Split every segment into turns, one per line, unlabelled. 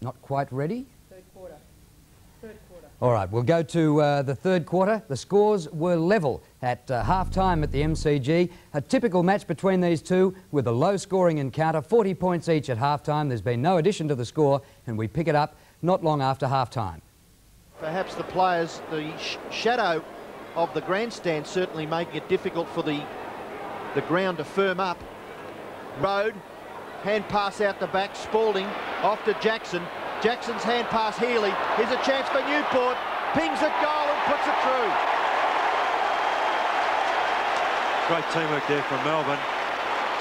Not quite ready?
Third quarter. Third quarter.
All right, we'll go to the third quarter. The scores were level at half-time at the MCG. A typical match between these two with a low-scoring encounter, 40 points each at half-time. There's been no addition to the score, and we pick it up not long after half-time.
Perhaps the players, the shadow of the grandstand certainly making it difficult for the ground to firm up. Road, hand pass out the back, Spalding off to Jackson. Jackson's hand pass Healy. Here's a chance for Newport. Pings a goal and puts it through.
Great teamwork there from Melbourne.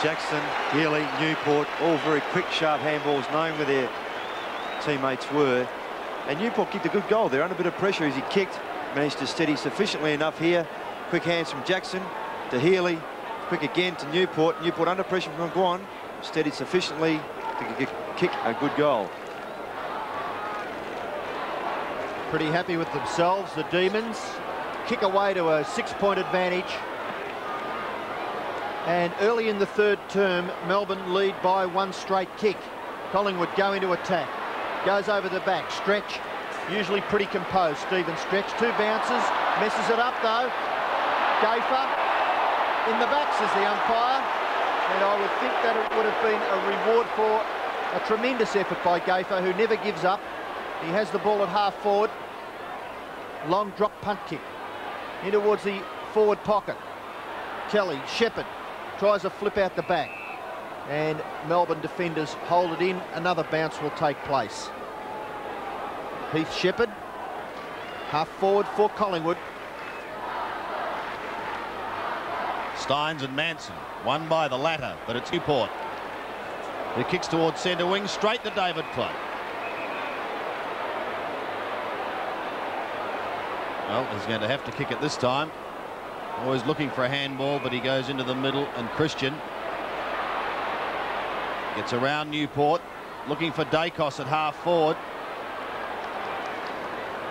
Jackson, Healy, Newport, all very quick, sharp handballs, knowing where their teammates were. And Newport kicked a good goal there under a bit of pressure as he kicked. Managed to steady sufficiently enough here. Quick hands from Jackson to Healy. Quick again to Newport. Newport under pressure from Guan. Steadied sufficiently to kick a good goal.
Pretty happy with themselves, the Demons. Kick away to a 6-point advantage. And early in the third term, Melbourne lead by one straight kick. Collingwood go into attack. Goes over the back. Stretch, usually pretty composed. Stephen Stretch, 2 bounces. Messes it up though. Gaffer in the back, says the umpire. And I would think that it would have been a reward for a tremendous effort by Gaffer, who never gives up. He has the ball at half forward. Long drop punt kick in towards the forward pocket. Kelly, Shepherd tries a flip out the back. And Melbourne defenders hold it in. Another bounce will take place. Heath Shepherd, half forward for Collingwood.
Steins and Manson, one by the latter, but it's Newport who kicks towards centre wing, straight to David Cloak. Well, he's going to have to kick it this time. Always looking for a handball, but he goes into the middle, and Christian gets around Newport, looking for Dacos at half forward.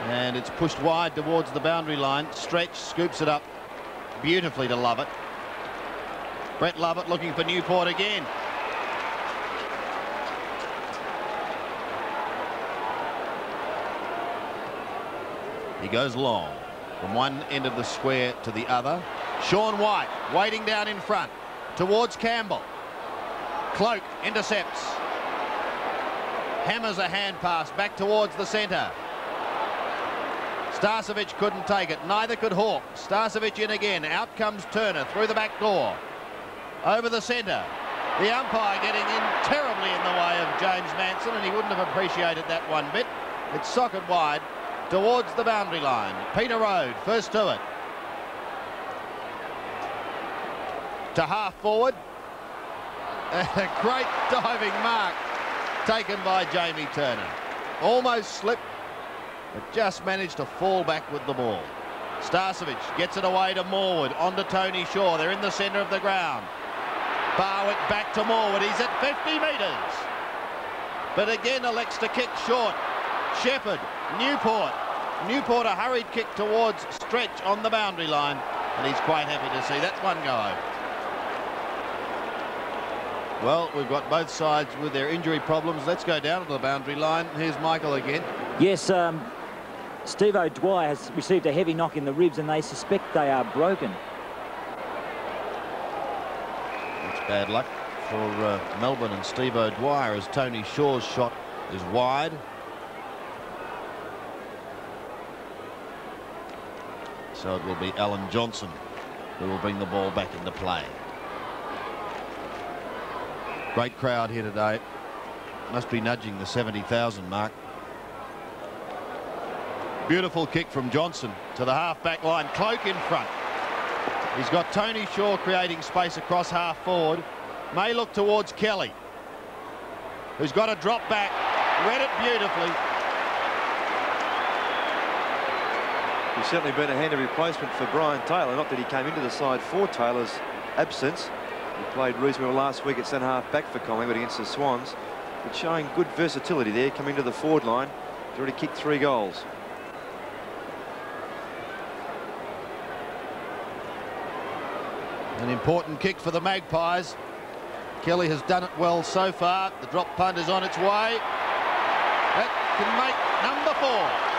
And it's pushed wide towards the boundary line. Stretch scoops it up beautifully to Lovett. Brett Lovett looking for Newport again. He goes long from one end of the square to the other. Sean White waiting down in front towards Campbell. Cloak intercepts. Hammers a hand pass back towards the centre. Starcevic couldn't take it. Neither could Hawke. Starcevic in again. Out comes Turner through the back door. Over the centre. The umpire getting in terribly in the way of James Manson, and he wouldn't have appreciated that one bit. It's socket wide towards the boundary line. Peter Road first to it. To half forward. A great diving mark taken by Jamie Turner. Almost slipped, but just managed to fall back with the ball. Starcevic gets it away to Morwood, on to Tony Shaw. They're in the centre of the ground. Barwick back to Morwood. He's at 50 metres. But again elects to kick short. Shepherd, Newport. Newport a hurried kick towards Stretch on the boundary line. And he's quite happy to see that one go. Well, we've got both sides with their injury problems. Let's go down to the boundary line. Here's Michael again.
Yes, Steve O'Dwyer has received a heavy knock in the ribs and they suspect they are broken.
That's bad luck for Melbourne and Steve O'Dwyer, as Tony Shaw's shot is wide. So it will be Alan Johnson who will bring the ball back into play. Great crowd here today. Must be nudging the 70,000 mark. Beautiful kick from Johnson to the half-back line. Cloak in front. He's got Tony Shaw creating space across half forward. May look towards Kelly, who's got a drop back. Read it beautifully.
He's certainly been a handy replacement for Brian Taylor. Not that he came into the side for Taylor's absence. He played reasonably well last week at centre half back for Collingwood against the Swans, but showing good versatility there, coming to the forward line. He's already kicked 3 goals.
An important kick for the Magpies. Kelly has done it well so far. The drop punt is on its way. That can make number 4.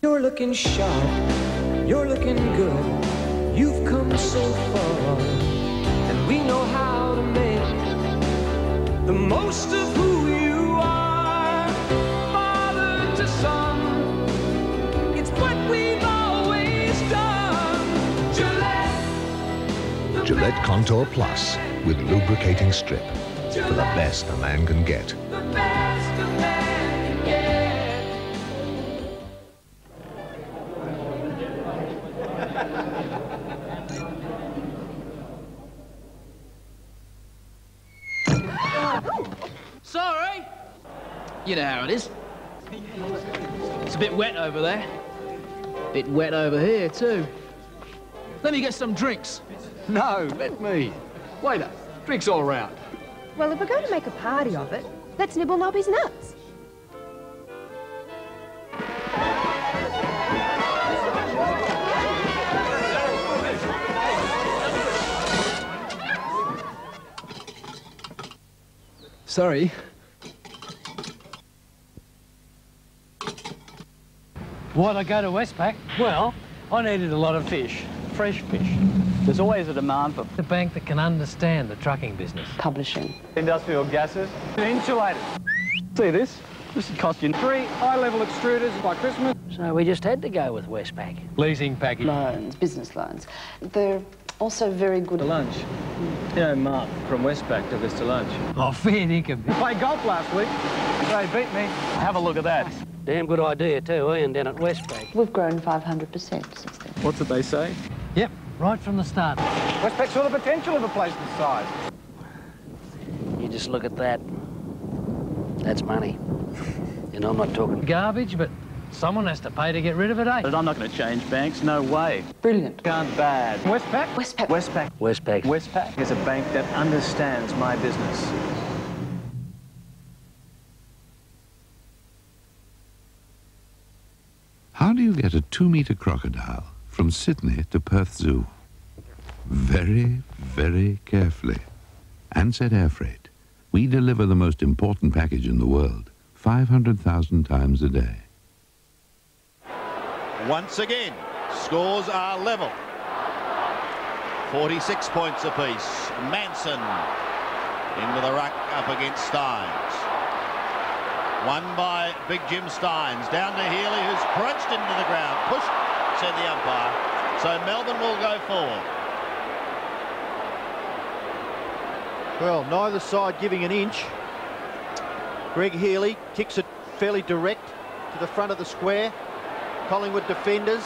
You're looking sharp, you're looking good, you've come so far, and we know how to make the most of who you are. Father to son, it's what we've always done.
Gillette Contour Plus with lubricating strip for the best a man can get.
The best a man can get.
Sorry. You know how it is. It's a bit wet over there. Bit wet over here too. Let me get some drinks.
No, let me. Waiter, drinks all round.
Well, if we're going to make a party of it, let's nibble Nobby's nuts.
Sorry.
Why'd I go to Westpac? Well, I needed a lot of fish, fresh fish. There's always a demand for a bank that can understand the trucking business.
Publishing.
Industrial gases. Insulated. See this? This would cost you 3 high-level extruders by Christmas. So we just had to go with Westpac. Leasing package.
Loans, business loans. They're also very good at
lunch. You know, Mark from Westpac took us to lunch. Oh, fair dinkum. We played golf last week. They beat me. Have a look at that. Damn good idea too, Ian, down at Westpac.
We've grown 500% since then.
What's it they say? Yep, right from the start. Westpac saw the potential of a place this size. You just look at that. That's money. You know, I'm not talking garbage, but someone has to pay to get rid of it, eh? But I'm not going to change banks, no way.
Brilliant.
Aren't bad. Westpac?
Westpac.
Westpac. Westpac. Westpac is a bank that understands my business.
How do you get a 2-metre crocodile from Sydney to Perth Zoo? Very, very carefully. Ansett Air Freight. We deliver the most important package in the world, 500,000 times a day.
Once again, scores are level. 46 points apiece. Manson into the ruck up against Stynes. Won by Big Jim Stynes. Down to Healy, who's crunched into the ground. Pushed, said the umpire. So Melbourne will go forward.
Well, neither side giving an inch. Greg Healy kicks it fairly direct to the front of the square. Collingwood defenders.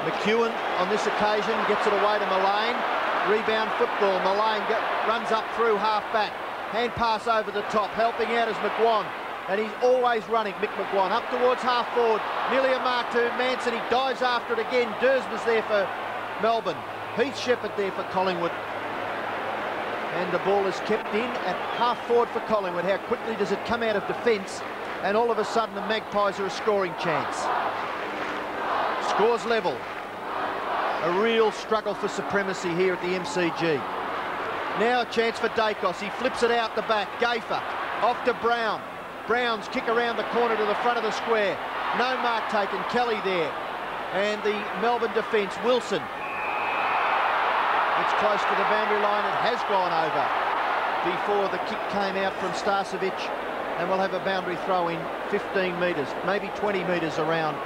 McEwen on this occasion gets it away to Mullane. Rebound football. Mullane runs up through half back. Hand pass over the top. Helping out is McGuan. And he's always running, Mick McGuan, up towards half forward. Nearly a mark to Manson. He dives after it again. Dersman's there for Melbourne. Heath Shepherd there for Collingwood. And the ball is kept in at half forward for Collingwood. How quickly does it come out of defence? And all of a sudden the Magpies are a scoring chance. Scores level. A real struggle for supremacy here at the MCG. Now a chance for Dacos. He flips it out the back. Gafer off to Brown. Brown's kick around the corner to the front of the square. No mark taken. Kelly there. And the Melbourne defence, Wilson. It's close to the boundary line. It has gone over before the kick came out from Starcevic. And we'll have a boundary throw in 15 metres, maybe 20 metres around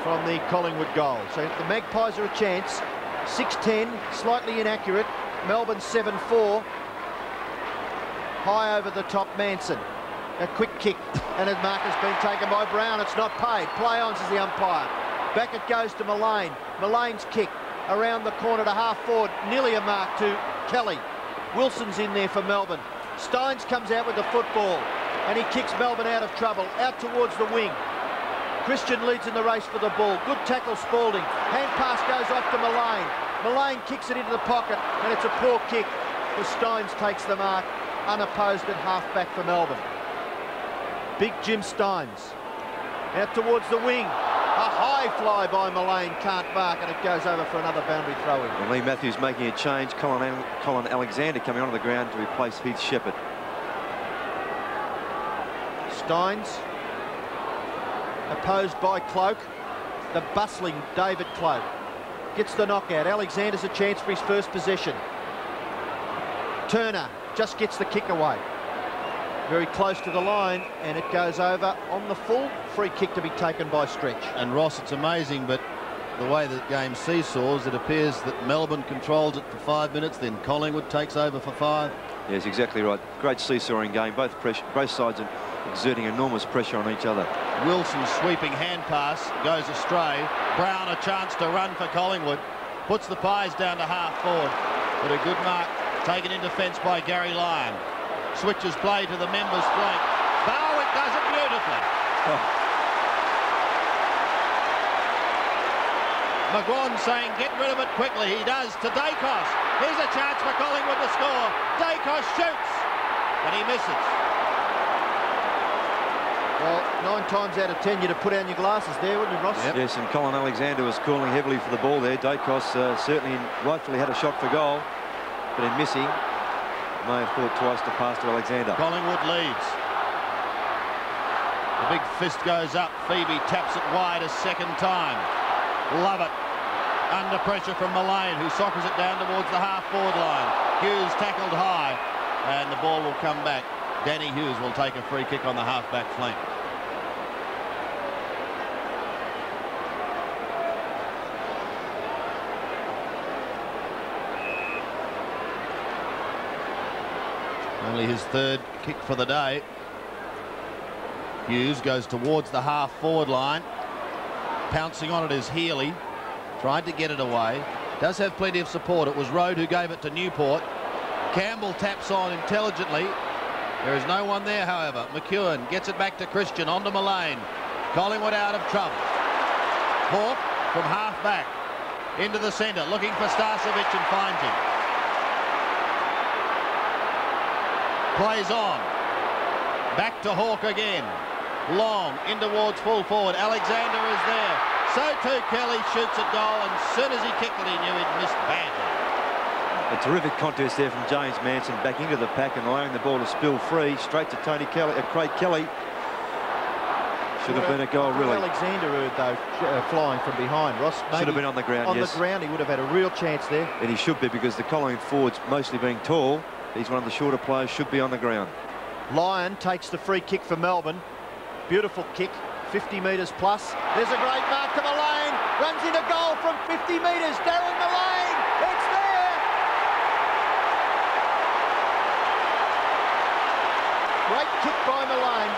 from the Collingwood goal. So the Magpies are a chance. 6-10, slightly inaccurate. Melbourne 7-4. High over the top, Manson. A quick kick, and a mark has been taken by Brown. It's not paid. Play on, says the umpire. Back it goes to Mullane. Mullane's kick around the corner to half forward. Nearly a mark to Kelly. Wilson's in there for Melbourne. Stynes comes out with the football, and he kicks Melbourne out of trouble. Out towards the wing. Christian leads in the race for the ball. Good tackle, Spalding. Hand pass goes off to Mullane. Mullane kicks it into the pocket, and it's a poor kick. The Stynes takes the mark, unopposed at half-back for Melbourne. Big Jim Stynes. Out towards the wing. A High fly by Mullane, can't mark, and it goes over for another boundary throw-in.
And Lee Matthews making a change. Colin Alexander coming onto the ground to replace Heath Shepherd.
Steins, opposed by Cloak, the bustling David Cloak. Gets the knockout. Alexander's a chance for his first possession. Turner just gets the kick away. Very close to the line, and it goes over on the full. Free kick to be taken by Stretch.
And Ross, it's amazing, but the way the game seesaws, it appears that Melbourne controls it for 5 minutes, then Collingwood takes over for 5.
Yes, exactly right. Great seesawing game. Both sides are exerting enormous pressure on each other.
Wilson's sweeping hand pass goes astray. Brown a chance to run for Collingwood. Puts the Pies down to half forward. But a good mark taken in defence by Gary Lyon. Switches play to the members' flank. Barwick does it beautifully. Oh. McGuan saying get rid of it quickly. He does to Dacos. Here's a chance for Collingwood to score. Dacos shoots, but he misses.
Well, 9 times out of 10 you'd have put down your glasses there, wouldn't you, Ross?
Yep. Yes, and Colin Alexander was calling heavily for the ball there. Dacos certainly rightfully had a shot for goal, but in missing, may have thought twice to pass to Alexander.
Collingwood leads. The big fist goes up. Phoebe taps it wide a second time. Love it. Under pressure from Mullane, who soccers it down towards the half-forward line. Hughes tackled high, and the ball will come back. Danny Hughes will take a free kick on the half-back flank. Only his third kick for the day. Hughes goes towards the half-forward line. Pouncing on it is Healy. Tried to get it away. Does have plenty of support. It was Rode who gave it to Newport. Campbell taps on intelligently. There is no one there, however. McEwen gets it back to Christian, onto Mullane. Collingwood out of trouble. Hawke from half-back into the centre, looking for Starcevic and finds him. Plays on. Back to Hawke again. Long in towards full forward. Alexander is there. So too Kelly shoots a goal, and as soon as he kicked it, he knew he'd missed badly.
A terrific contest there from James Manson, back into the pack and allowing the ball to spill free straight to Craig Kelly. Should have been a goal, really.
Alexander heard, though, flying from behind. Ross,
should have been on the ground,
yes. On the ground, he would have had a real chance there.
And he should be, because the Collingwood forwards, mostly being tall, he's one of the shorter players, should be on the ground.
Lyon takes the free kick for Melbourne. Beautiful kick, 50 metres plus. There's a great mark to Mullane. Runs into goal from 50 metres. Darren Mullane, it's there! Great kick by Mullane.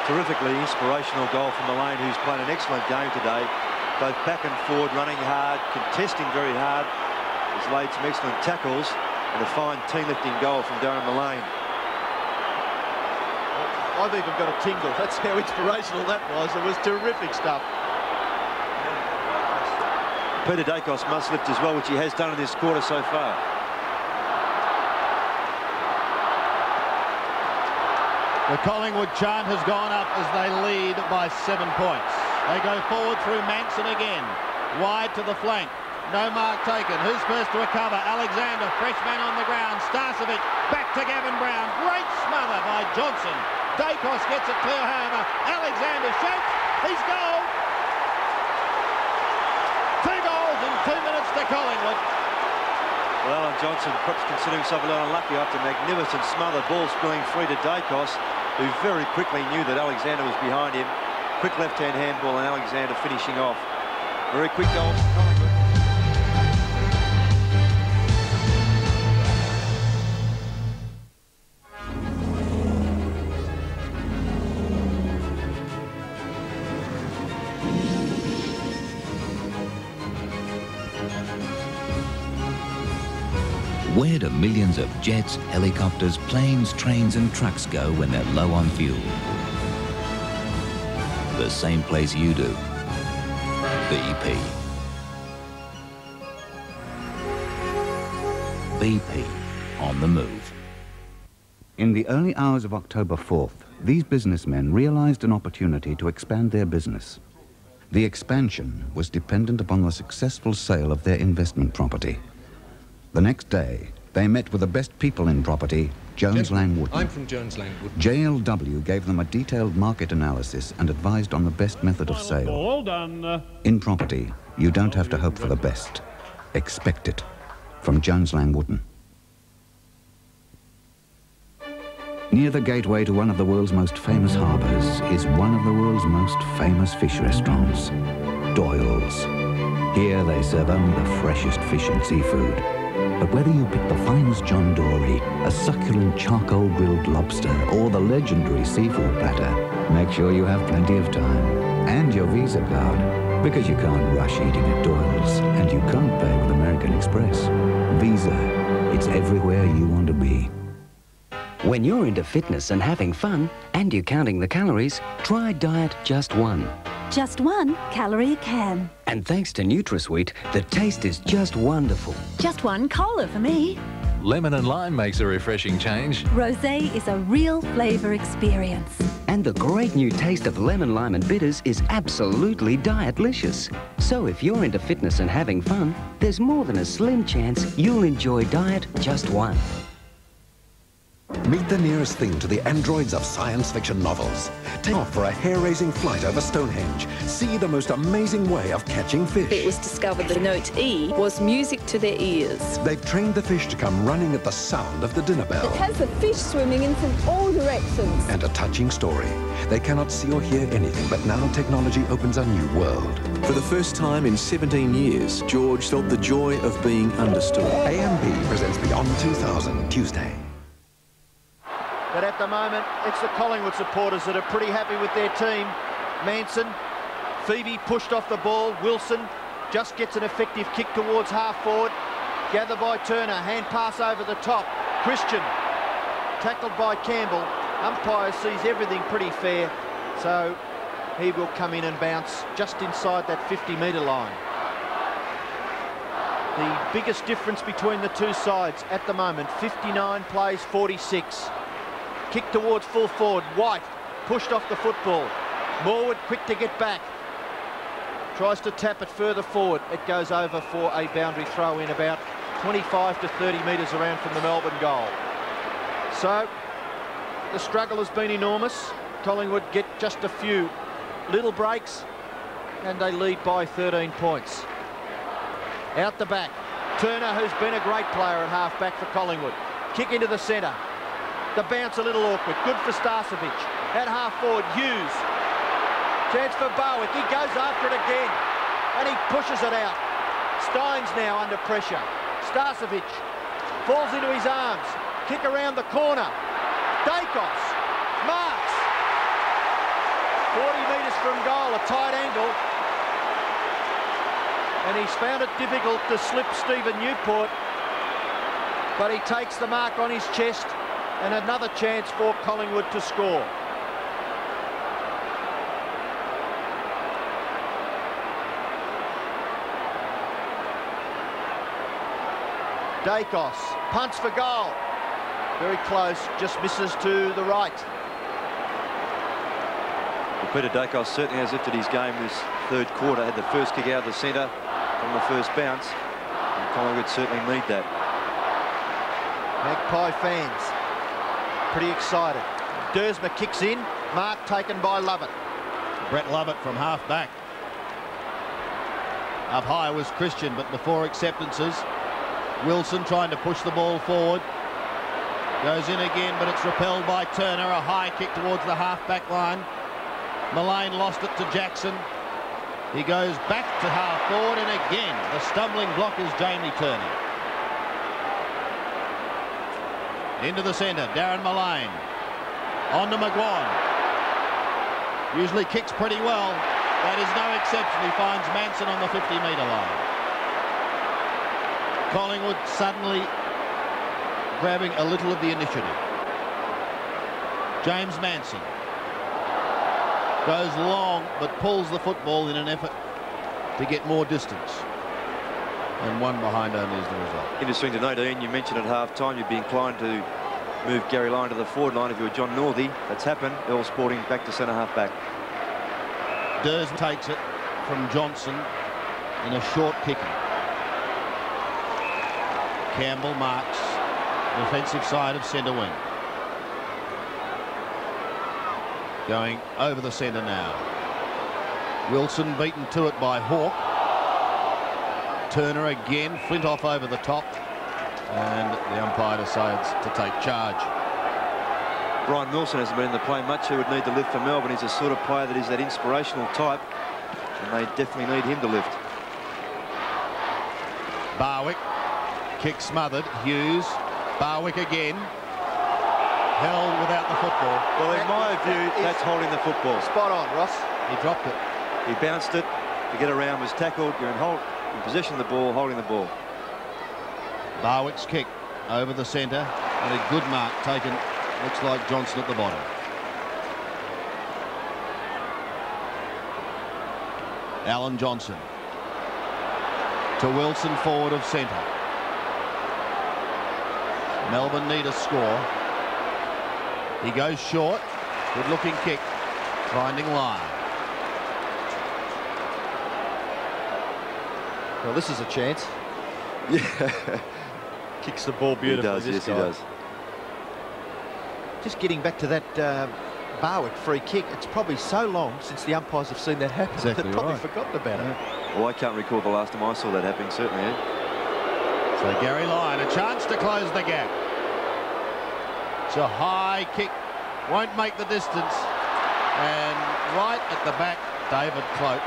Terrifically inspirational goal from Mullane, who's played an excellent game today. Both back and forward, running hard, contesting very hard. He's laid some excellent tackles, and a fine team-lifting goal from Darren Mullane.
I've even got a tingle. That's how inspirational that was. It was terrific stuff.
Peter Dacos must lift as well, which he has done in this quarter so far.
The Collingwood chant has gone up as they lead by 7 points. They go forward through Manson again. Wide to the flank. No mark taken. Who's first to recover? Alexander, fresh man on the ground. Starcevic back to Gavin Brown. Great smother by Johnson. Dacos gets it clear, however. Alexander shoots. He's goal. 2 goals in 2 minutes to Collingwood.
Well, Alan Johnson perhaps considered himself a little unlucky after a magnificent smother. Ball spilling free to Dacos, who very quickly knew that Alexander was behind him. Quick left-hand handball and Alexander finishing off. Very quick goal for Collingwood.
Where do millions of jets, helicopters, planes, trains and trucks go when they're low on fuel? The same place you do. BP. BP, on the move.
In the early hours of October 4th, these businessmen realized an opportunity to expand their business. The expansion was dependent upon the successful sale of their investment property. The next day, they met with the best people in property, Jones Lang Wootton.
I'm from Jones Lang Wootton.
JLW gave them a detailed market analysis and advised on the best method of sale.
All done.
In property, you don't have to hope for the best. Expect it. From Jones Lang Wootton. Near the gateway to one of the world's most famous harbours is one of the world's most famous fish restaurants, Doyle's. Here they serve only the freshest fish and seafood. But whether you pick the finest John Dory, a succulent charcoal grilled lobster, or the legendary seafood platter, make sure you have plenty of time and your Visa card, because you can't rush eating at Doyle's and you can't pay with American Express. Visa, it's everywhere you want to be.
When you're into fitness and having fun, and you're counting the calories, try Diet Just One.
Just one calorie a can.
And thanks to NutraSweet, the taste is just wonderful.
Just one cola for me.
Lemon and lime makes a refreshing change.
Rosé is a real flavour experience.
And the great new taste of lemon, lime and bitters is absolutely diet-licious. So if you're into fitness and having fun, there's more than a slim chance you'll enjoy Diet Just One.
Meet the nearest thing to the androids of science fiction novels. Take off for a hair-raising flight over Stonehenge. See the most amazing way of catching fish.
It was discovered the note E was music to their ears.
They've trained the fish to come running at the sound of the dinner bell.
It has the fish swimming in from all directions.
And a touching story. They cannot see or hear anything, but now technology opens a new world.
For the first time in 17 years, George felt the joy of being understood.
AMB presents Beyond 2000, Tuesday.
But at the moment, it's the Collingwood supporters that are pretty happy with their team. Manson, Phoebe pushed off the ball. Wilson just gets an effective kick towards half forward. Gathered by Turner, hand pass over the top. Christian, tackled by Campbell. Umpire sees everything pretty fair, so he will come in and bounce just inside that 50-metre line. The biggest difference between the two sides at the moment, 59 plays 46. Kick towards full forward. White pushed off the football. Morwood quick to get back. Tries to tap it further forward. It goes over for a boundary throw in about 25 to 30 metres around from the Melbourne goal. So the struggle has been enormous. Collingwood get just a few little breaks and they lead by 13 points. Out the back. Turner, who's been a great player at half-back for Collingwood. Kick into the centre. The bounce a little awkward. Good for Starcevic. At half-forward, Hughes. Chance for Bowick. He goes after it again. And he pushes it out. Steins now under pressure. Starcevic falls into his arms. Kick around the corner. Dacos marks. 40 metres from goal, a tight angle. And he's found it difficult to slip Stephen Newport. But he takes the mark on his chest. And another chance for Collingwood to score. Dacos punts for goal. Very close, just misses to the right.
Well, Peter Dacos certainly has lifted his game this third quarter. Had the first kick out of the centre from the first bounce. And Collingwood certainly need that.
Magpie fans pretty excited. Dersma kicks in. Mark taken by Lovett.
Brett Lovett from half-back. Up high was Christian, but before acceptances. Wilson trying to push the ball forward. Goes in again, but it's repelled by Turner. A high kick towards the half-back line. Mullane lost it to Jackson. He goes back to half-forward, and again, the stumbling block is Jamie Turner. Into the centre, Darren Mullane. On to McGuan. Usually kicks pretty well. That is no exception. He finds Manson on the 50-metre line. Collingwood suddenly grabbing a little of the initiative. James Manson goes long but pulls the football in an effort to get more distance. And one behind only is the result.
Interesting to note, Ian, you mentioned at half-time you'd be inclined to move Gary Lyon to the forward line if you were John Northey. That's happened. Earl Sporting back to centre half-back.
Durs takes it. from Johnson in a short kicking. Campbell marks defensive side of centre wing. Going over the centre now. Wilson beaten to it by Hawke. Turner again, Flintoff over the top, and the umpire decides to take charge.
Brian Wilson hasn't been in the play much. He would need to lift for Melbourne. He's the sort of player that is that inspirational type, and they definitely need him to lift.
Barwick, kick smothered. Hughes, Barwick again. Held without the football.
Well, in my view, that's holding the football.
Spot on, Ross.
He dropped it.
He bounced it. To get around was tackled. You're in possession of the ball, holding the ball.
Barwick's kick over the centre, and a good mark taken. Looks like Johnson at the bottom. Alan Johnson to Wilson, forward of centre. Melbourne need a score. He goes short. Good looking kick. Finding line.
Well, this is a chance. Yeah. Kicks the ball beautifully.
He does, yes, he does.
Just getting back to that Barwick free kick, it's probably so long since the umpires have seen that happen.
Exactly
they've probably
right.
forgotten about it.
Well, I can't recall the last time I saw that happening, certainly.
So Gary Lyon, a chance to close the gap. It's a high kick, won't make the distance. And right at the back, David Cloak,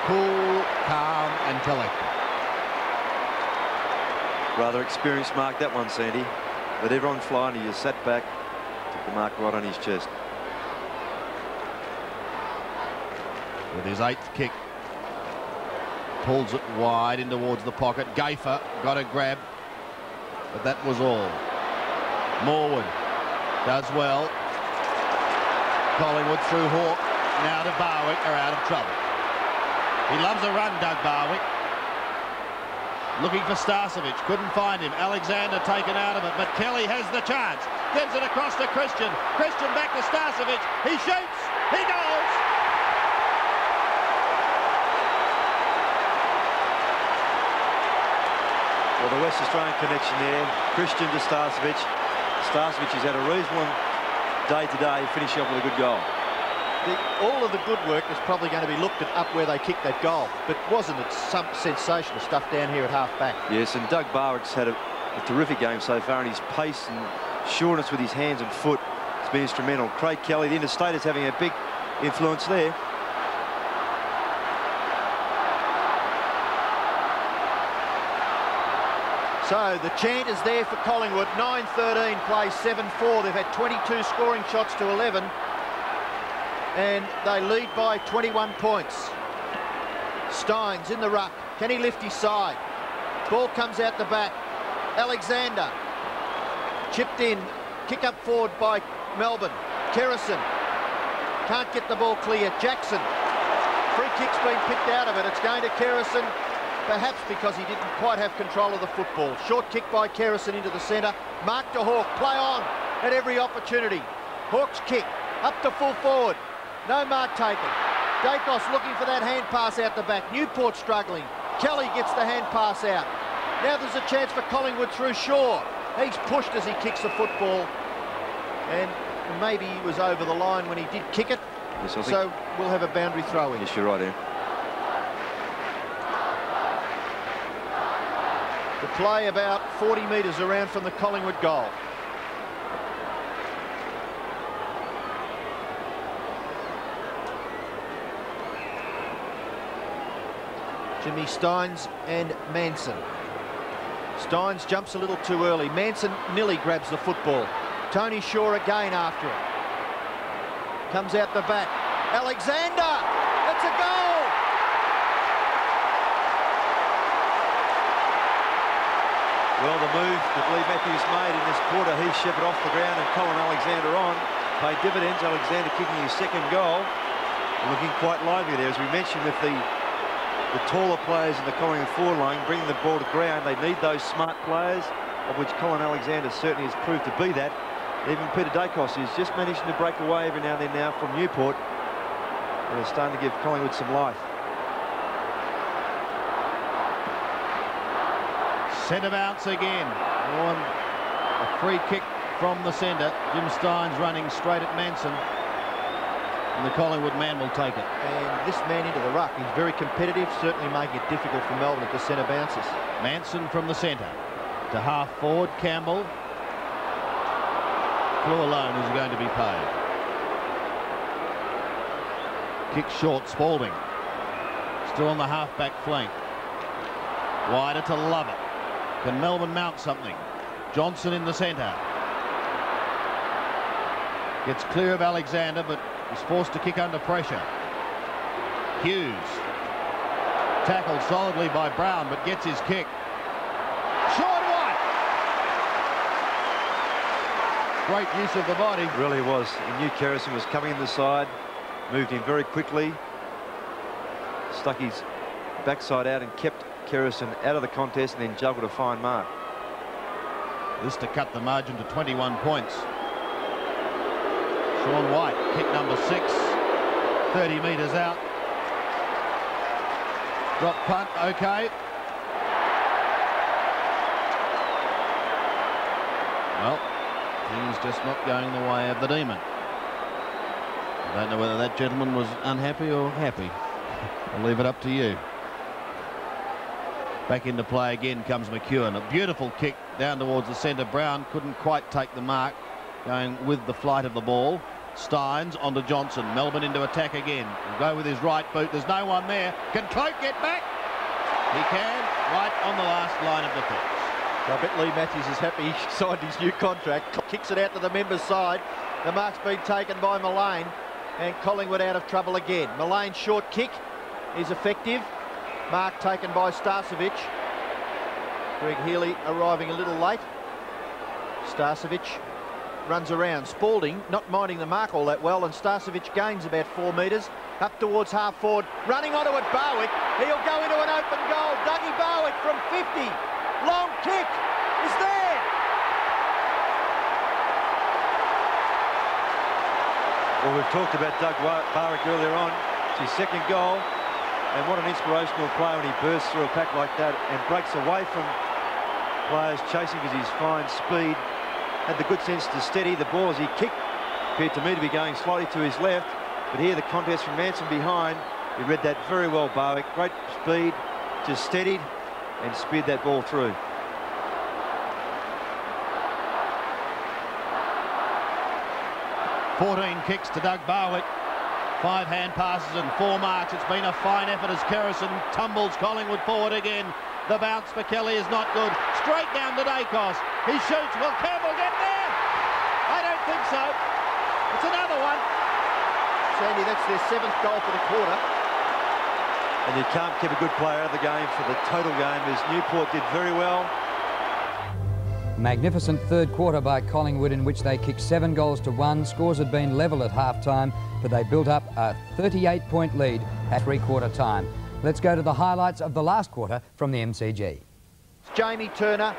cool, calm and collected.
Rather experienced mark, that one, Sandy. Let everyone fly, and he just sat back, took the mark right on his chest.
With his 8th kick, pulls it wide in towards the pocket. Gaifer got a grab, but that was all. Morwood does well. Collingwood through Hawke. Now to Barwick, are out of trouble. He loves a run, Doug Barwick. Looking for Starcevic, couldn't find him. Alexander taken out of it, but Kelly has the chance. Gives it across to Christian. Christian back to Starcevic. He shoots. He goes.
Well, the West Australian connection there. Christian to Starcevic. Starcevic has had a reasonable day today, finishing up with a good goal.
All of the good work is probably going to be looked at up where they kicked that goal, but wasn't it some sensational stuff down here at half-back?
Yes, and Doug Barwick's had a terrific game so far, and his pace and sureness with his hands and foot has been instrumental. Craig Kelly, the interstate, is having a big influence there.
So the chant is there for Collingwood. 9-13 plays 7-4. They've had 22 scoring shots to 11. And they lead by 21 points. Steins in the ruck. Can he lift his side? Ball comes out the back. Alexander. Chipped in. Kick up forward by Melbourne. Kerrison. Can't get the ball clear. Jackson. Free kick's been picked out of it. It's going to Kerrison. Perhaps because he didn't quite have control of the football. Short kick by Kerrison into the centre. Mark to Hawke. Play on at every opportunity. Hawke's kick. Up to full forward. No mark taken. Dacos looking for that hand pass out the back. Newport struggling. Kelly gets the hand pass out. Now there's a chance for Collingwood through Shaw. He's pushed as he kicks the football. And maybe he was over the line when he did kick it.
Yes, I think
so we'll have a boundary throw in.
Yes, you're right, Ian.
The play about 40 metres around from the Collingwood goal. Jimmy Steins and Manson. Steins jumps a little too early. Manson nearly grabs the football. Tony Shaw again after it. Comes out the back. Alexander! It's a goal!
Well, the move that Lee Matthews made in this quarter, he shepherded off the ground and Colin Alexander on. Paid dividends. Alexander kicking his 2nd goal. Looking quite lively there, as we mentioned, with the taller players in the Collingwood forward line bringing the ball to ground. They need those smart players, of which Colin Alexander certainly has proved to be that. Even Peter Dacos is just managing to break away every now and then now from Newport. And they're starting to give Collingwood some life.
Centre bounce again. A free kick from the centre. Jim Stein's running straight at Manson. And the Collingwood man will take it.
And this man into the ruck, he's very competitive, certainly making it difficult for Melbourne at the centre bounces.
Manson from the centre to half forward, Campbell. Clue alone is going to be paid. Kick short, Spalding. Still on the half-back flank. Wider to Lovett. Can Melbourne mount something? Johnson in the centre. Gets clear of Alexander, but is forced to kick under pressure. Hughes. Tackled solidly by Brown, but gets his kick. Sean White! Great use of the body.
It really was. He knew Kerrison was coming in the side. Moved in very quickly. Stuck his backside out and kept Kerrison out of the contest and then juggled a fine mark.
This to cut the margin to 21 points. Sean White, kick number 6, 30 metres out. Drop punt, okay. Well, things just not going the way of the Demon. I don't know whether that gentleman was unhappy or happy. I'll leave it up to you. Back into play again comes McEwen. A beautiful kick down towards the centre. Brown couldn't quite take the mark, going with the flight of the ball. Steins onto Johnson. Melbourne into attack again. He'll go with his right boot. There's no one there. Can Cloak get back? He can, right on the last line of defence.
So I bet Lee Matthews is happy he signed his new contract. Kicks it out to the members' side. The mark's been taken by Mullane, and Collingwood out of trouble again. Mullane's short kick is effective. Mark taken by Starcevic. Greg Healy arriving a little late. Starcevic runs around. Spalding not minding the mark all that well, and Starcevic gains about 4 metres. Up towards half forward, running onto it, Barwick. He'll go into an open goal. Dougie Barwick from 50. Long kick is there.
Well, we've talked about Doug Barwick earlier on. It's his second goal. And what an inspirational play when he bursts through a pack like that and breaks away from players chasing because his fine speed. Had the good sense to steady the ball as he kicked. Appeared to me to be going slightly to his left. But here the contest from Manson behind. He read that very well, Barwick. Great speed, just steadied and speared that ball through.
"14 kicks to Doug Barwick. 5 hand passes and 4 marks. It's been a fine effort as Kerrison tumbles Collingwood forward again. The bounce for Kelly is not good. Straight down to Dacos. He shoots. Will Campbell get there? I don't think so. It's another one.
Sandy, that's their 7th goal for the quarter.
And you can't keep a good player out of the game for the total game, as Newport did very well.
Magnificent third quarter by Collingwood, in which they kicked 7 goals to 1. Scores had been level at half-time, but they built up a 38-point lead at three-quarter time. Let's go to the highlights of the last quarter from the MCG.
Jamie Turner,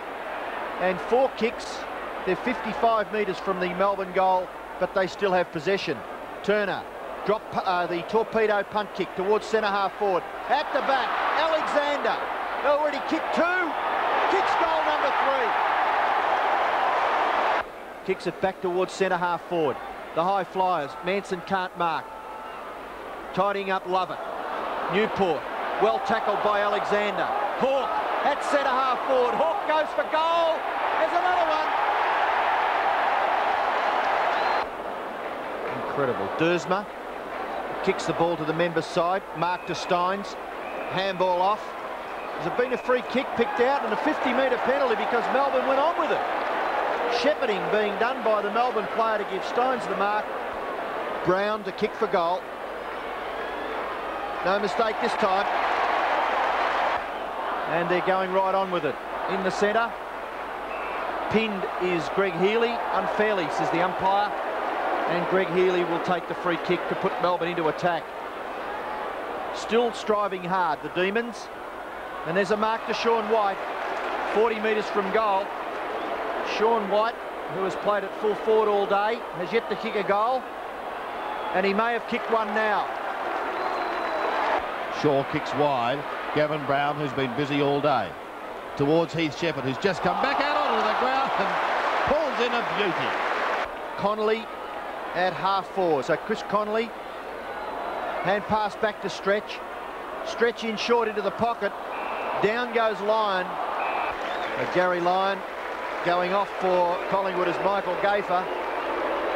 and 4 kicks. They're 55 metres from the Melbourne goal, but they still have possession. Turner, drop the torpedo punt kick towards centre half forward. At the back, Alexander, already kicked 2. Kicks goal number 3. Kicks it back towards centre half forward. The high flyers, Manson can't mark. Tidying up Lovett. Newport, well tackled by Alexander. Hawke at centre half forward. Hawke goes for goal. There's another one. Incredible. Dersma kicks the ball to the members' side. Mark to Steins. Handball off. There's been a free kick picked out and a 50-metre penalty because Melbourne went on with it. Shepherding being done by the Melbourne player to give Steins the mark. Brown to kick for goal. No mistake this time. And they're going right on with it. In the centre. Pinned is Greg Healy. Unfairly, says the umpire. And Greg Healy will take the free kick to put Melbourne into attack. Still striving hard, the Demons. And there's a mark to Sean White. 40 metres from goal. Sean White, who has played at full forward all day, has yet to kick a goal. And he may have kicked one now. Shaw kicks wide. Gavin Brown, who's been busy all day.
towards Heath Shepherd, who's just come back out onto the ground and pulls in a beauty.
Connolly at half-forward. So Chris Connolly, hand pass back to Stretch. Stretch in short into the pocket. Down goes Lyon. Gary Lyon going off for Collingwood as Michael Gafer.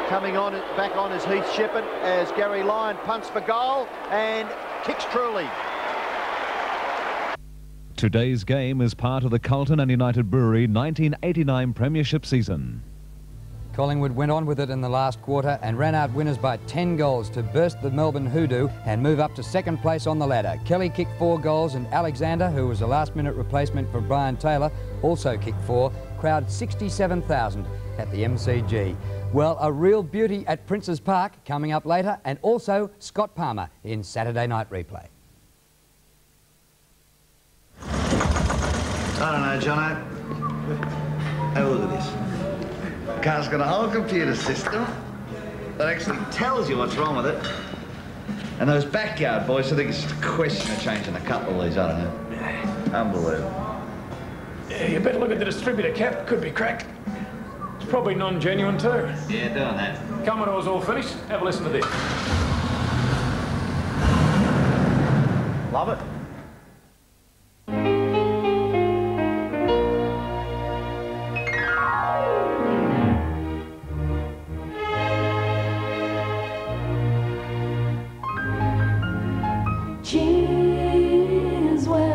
Coming on, back on as Heath Shepherd as Gary Lyon punts for goal and kicks truly.
Today's game is part of the Carlton and United Brewery 1989 Premiership season.
Collingwood went on with it in the last quarter and ran out winners by 10 goals to burst the Melbourne hoodoo and move up to second place on the ladder. Kelly kicked 4 goals and Alexander, who was a last-minute replacement for Brian Taylor, also kicked 4. Crowd 67,000 at the MCG. Well, a real beauty at Princes Park coming up later, and also Scott Palmer in Saturday Night Replay.
I don't know, Jono. Have a look at this. The car's got a whole computer system that actually tells you what's wrong with it. And those backyard boys, I think it's just a question of changing a couple of these, I don't know. Unbelievable.
Yeah, you better look at the distributor cap. Could be cracked. It's probably non-genuine too.
Yeah, doing that.
Commodore's all finished. Have a listen to this.
Love it.
Cheers well.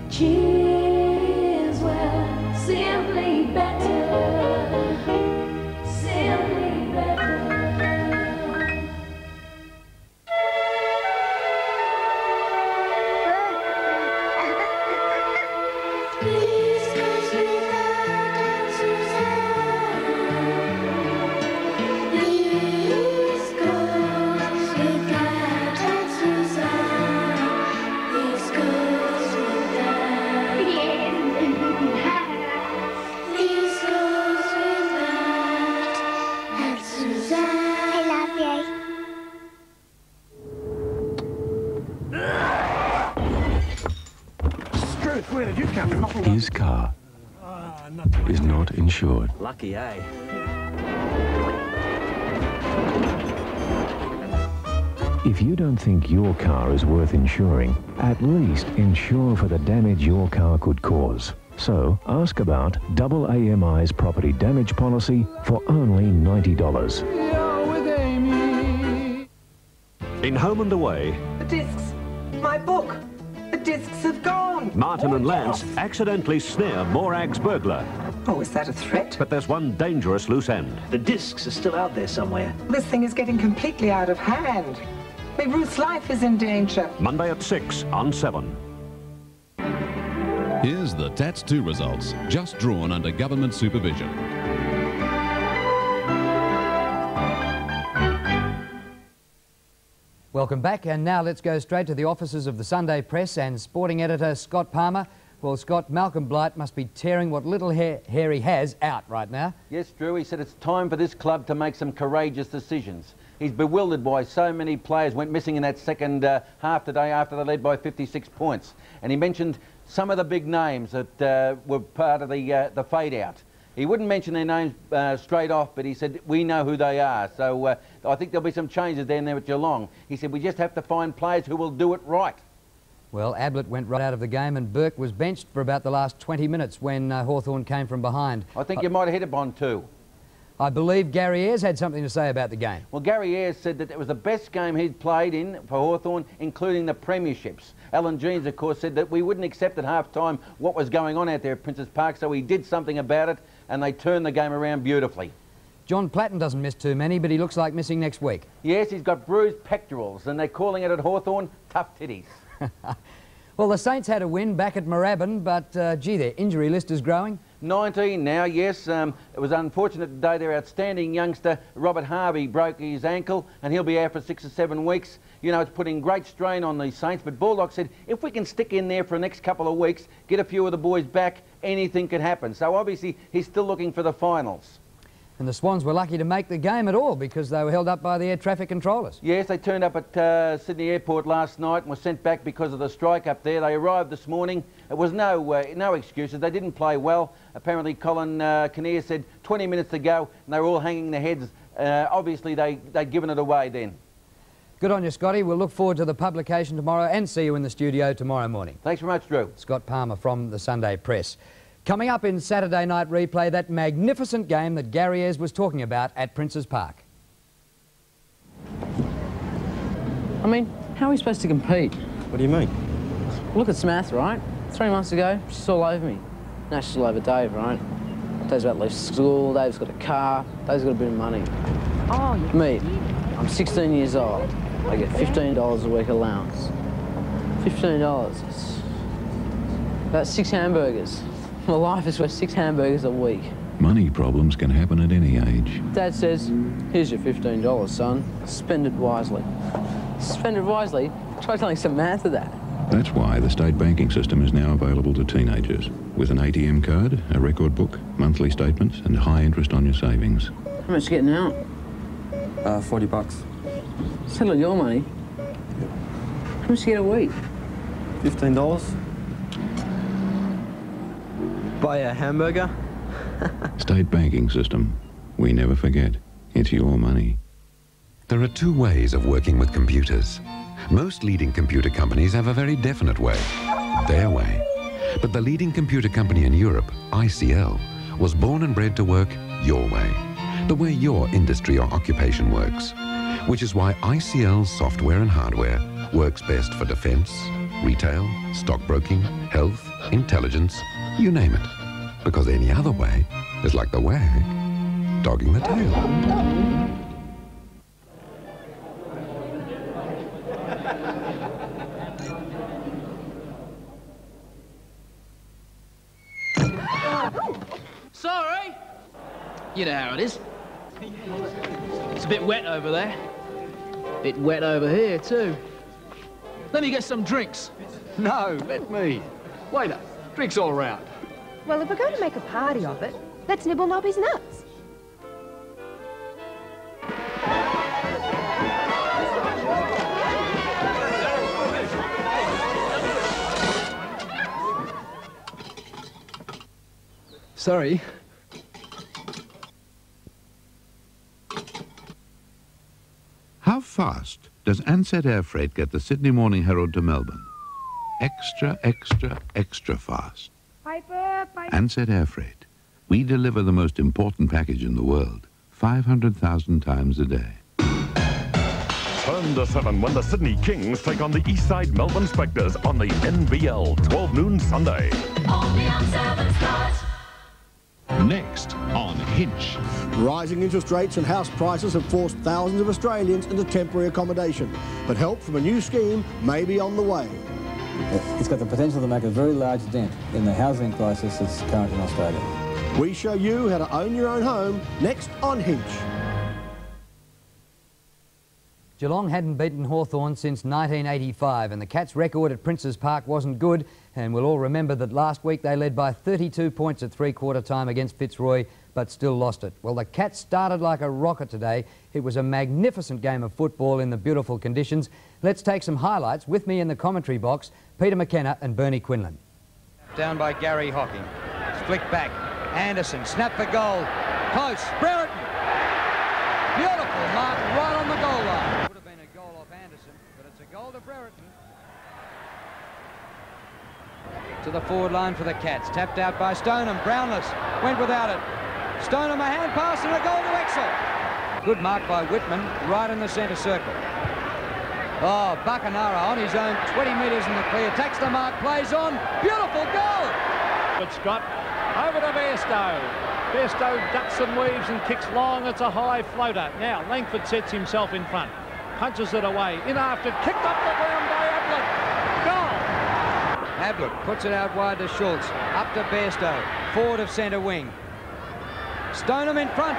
Cheers well. Simply better. Simply better. Please go sweetheart and Suzanne. Please go sweetheart and Suzanne. Please go sweetheart. Please go sweetheart and Suzanne. I love you.
Struth, where did you come from?
His car is not insured.
Lucky, eh?
If you don't think your car is worth insuring, at least insure for the damage your car could cause. So ask about Double AMI's property damage policy for only $90.
In Home and Away,
The discs! My book! The discs have gone!
Martin and Lance accidentally snare Morag's burglar.
Oh, is that a threat?
But there's one dangerous loose end.
The discs are still out there somewhere.
This thing is getting completely out of hand. Maybe Ruth's life is in danger.
Monday at 6 on 7.
Here's the Tats 2 results, just drawn under government supervision.
Welcome back, and now let's go straight to the offices of the Sunday Press and sporting editor Scott Palmer. Well, Scott, Malcolm Blight must be tearing what little hair he has out right now.
Yes, Drew, he said it's time for this club to make some courageous decisions. He's bewildered why so many players went missing in that second half today after they led by 56 points. And he mentioned some of the big names that were part of the fade-out. He wouldn't mention their names straight off, but he said, we know who they are. So I think there'll be some changes down there at Geelong. He said, we just have to find players who will do it right.
Well, Ablett went right out of the game and Burke was benched for about the last 20 minutes when Hawthorn came from behind.
I think you might have hit upon two.
I believe Gary Ayres had something to say about the game.
Well, Gary Ayres said that it was the best game he'd played in for Hawthorn, including the premierships. Alan Jeans, of course, said that we wouldn't accept at half-time what was going on out there at Princes Park, so he did something about it, and they turned the game around beautifully.
John Platten doesn't miss too many, but he looks like missing next week.
Yes, he's got bruised pectorals, and they're calling it at Hawthorn tough titties.
Well, the Saints had a win back at Moorabbin, but gee, their injury list is growing.
19 now, yes. It was unfortunate today their outstanding youngster, Robert Harvey, broke his ankle, and he'll be out for 6 or 7 weeks. You know, it's putting great strain on these Saints, but Baldock said, if we can stick in there for the next couple of weeks, get a few of the boys back, anything could happen. So obviously, he's still looking for the finals.
And the Swans were lucky to make the game at all because they were held up by the air traffic controllers.
Yes, they turned up at Sydney Airport last night and were sent back because of the strike up there. They arrived this morning. It was no excuses. They didn't play well. Apparently Colin Kinnear said 20 minutes to go and they were all hanging their heads. Obviously they'd given it away then.
Good on you, Scotty. We'll look forward to the publication tomorrow and see you in the studio tomorrow morning.
Thanks very much, Drew.
Scott Palmer from the Sunday Press. Coming up in Saturday Night Replay, that magnificent game that Gary Ayres was talking about at Princes Park.
I mean, how are we supposed to compete?
What do you mean?
Look at Smath, right? 3 months ago, she's all over me. Now she's all over Dave, right? Dave's about to leave school, Dave's got a car, Dave's got a bit of money.
Oh,
Me, I'm 16 years old. I get $15 a week allowance. $15. It's about 6 hamburgers. My life is worth 6 hamburgers a week.
Money problems can happen at any age.
Dad says, here's your $15, son. Spend it wisely. Spend it wisely? Try telling some math of that.
That's why the state banking system is now available to teenagers. With an ATM card, a record book, monthly statements and high interest on your savings.
How much you getting out?
40 bucks.
Settle your money. How much you get a week?
$15. Buy a hamburger?
State banking system. We never forget. It's your money.
There are 2 ways of working with computers. Most leading computer companies have a very definite way, their way. But the leading computer company in Europe, ICL, was born and bred to work your way, the way your industry or occupation works. Which is why ICL's software and hardware works best for defense, retail, stockbroking, health, intelligence, you name it. Because any other way is like the wag dogging the tail.
Sorry. You know how it is. It's a bit wet over there. Bit wet over here, too. Let me get some drinks.
No, let me. Waiter, drinks all round.
Well, if we're going to make a party of it, let's nibble Nobby's nuts.
Sorry.
How fast does Ansett Air Freight get the Sydney Morning Herald to Melbourne? Extra, extra, extra fast.
Piper, Piper.
Ansett Air Freight. We deliver the most important package in the world, 500,000 times a day.
Turn to 7 when the Sydney Kings take on the Eastside Melbourne Spectres on the NBL, 12 noon Sunday.
Only on 7 Stars.
Next on Hinch.
Rising interest rates and house prices have forced thousands of Australians into temporary accommodation, but help from a new scheme may be on the way.
It's got the potential to make a very large dent in the housing crisis that's current in Australia.
We show you how to own your own home next on Hinch.
Geelong hadn't beaten Hawthorn since 1985 and the Cats' record at Princes Park wasn't good, and we'll all remember that last week they led by 32 points at three-quarter time against Fitzroy but still lost it. Well, the Cats started like a rocket today. It was a magnificent game of football in the beautiful conditions. Let's take some highlights. With me in the commentary box, Peter McKenna and Bernie Quinlan.
Down by Gary Hocking. Flick back. Anderson, snap for goal. Close. Brereton. Beautiful mark right on the goal line. Would have been a goal off Anderson, but it's a goal to Brereton. To the forward line for the Cats. Tapped out by Stoneham. Brownless went without it. Stoneham a hand pass and a goal to Exel. Good mark by Whitman right in the centre circle. Oh, Buckenara on his own 20 metres in the clear. Takes the mark, plays on. Beautiful goal.
Good Scott. Over to Bairstow. Bairstow ducks and weaves and kicks long. It's a high floater. Now Langford sets himself in front. Punches it away. In after. Kicked up the ground by Ablett. Goal.
Ablett puts it out wide to Schultz. Up to Bairstow. Forward of centre wing. Stoneham in front.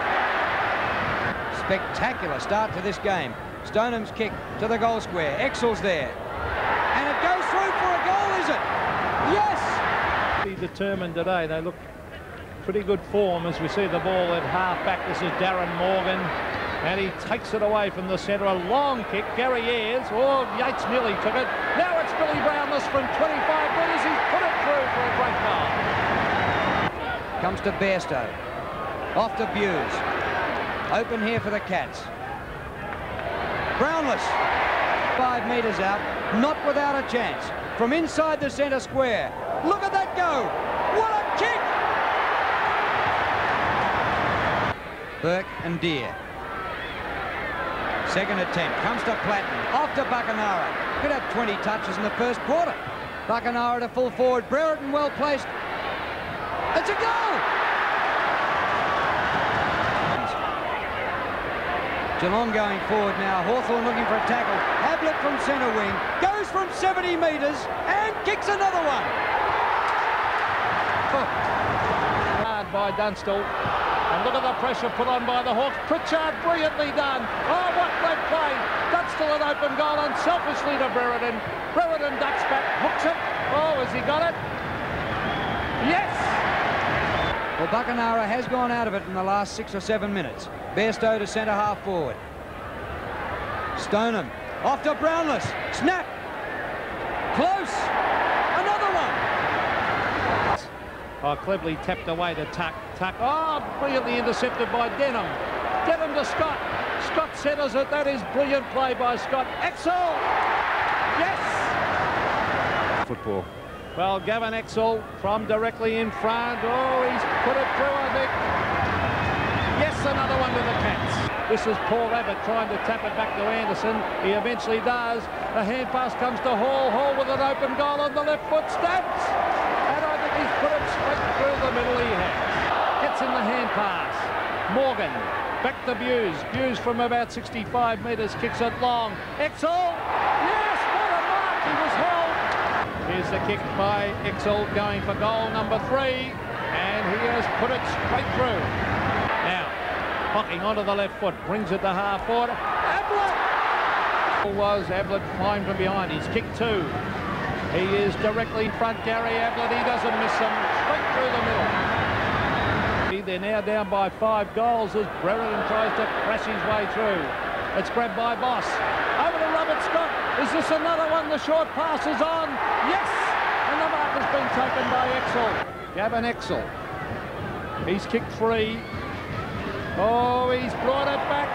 Spectacular start to this game. Stoneham's kick to the goal square. Exel's there. And it goes through for a goal, is it? Yes!
Be determined today. They look pretty good form as we see the ball at half-back. This is Darren Morgan, and he takes it away from the centre. A long kick. Gary Ayres. Oh, Yates nearly took it. Now it's Billy Brownless from 25 metres. He's put it through for a great goal.
Comes to Bairstow. Off to Buse. Open here for the Cats. Brownless. 5 metres out. Not without a chance. From inside the centre square. Look at that go. What a kick! Burke and Deere. Second attempt. Comes to Platten. Off to Buckenara. Could have 20 touches in the first quarter. Buckenara to full forward. Brereton well placed. It's a goal! Geelong going forward now. Hawthorn looking for a tackle. Ablett from centre wing. Goes from 70 metres and kicks another one.
Hard by Dunstall. And look at the pressure put on by the Hawks. Pritchard, brilliantly done. Oh, what great play. Dunstall an open goal unselfishly to Brereton. Brereton ducks back, hooks it. Oh, has he got it? Yes!
Well, Buckenara has gone out of it in the last 6 or 7 minutes. Bairstow to centre half forward. Stoneham off to Brownless. Snap. Close. Another one.
Oh, cleverly tapped away to Tuck. Tuck. Oh, brilliantly intercepted by Denham. Denham to Scott. Scott centres it. That is brilliant play by Scott. Exel. Yes.
Football.
Well, Gavin Exel from directly in front. Oh, he's put it through, I think. Yes, another one to the Cats. This is Paul Abbott trying to tap it back to Anderson. He eventually does. The hand pass comes to Hall. Hall with an open goal on the left foot. Stabs. And I think he's put it straight through the middle. He has. Gets in the hand pass. Morgan. Back to Buse. Buse from about 65 metres. Kicks it long. Exel. Yes, what a mark. He was held. Here's the kick by Exel going for goal number 3. And he has put it straight through. Now, Hocking onto the left foot, brings it to half forward. Ablett! Was Ablett flying from behind. He's kicked 2. He is directly in front, Gary Ablett. He doesn't miss him. Straight through the middle. They're now down by 5 goals as Brereton tries to crash his way through. It's grabbed by Boss. Over to Robert Scott. Is this another one? The short pass is on. Yes! And the mark has been taken by Exel. Gavin Exel. He's kicked 3. Oh, he's brought it back.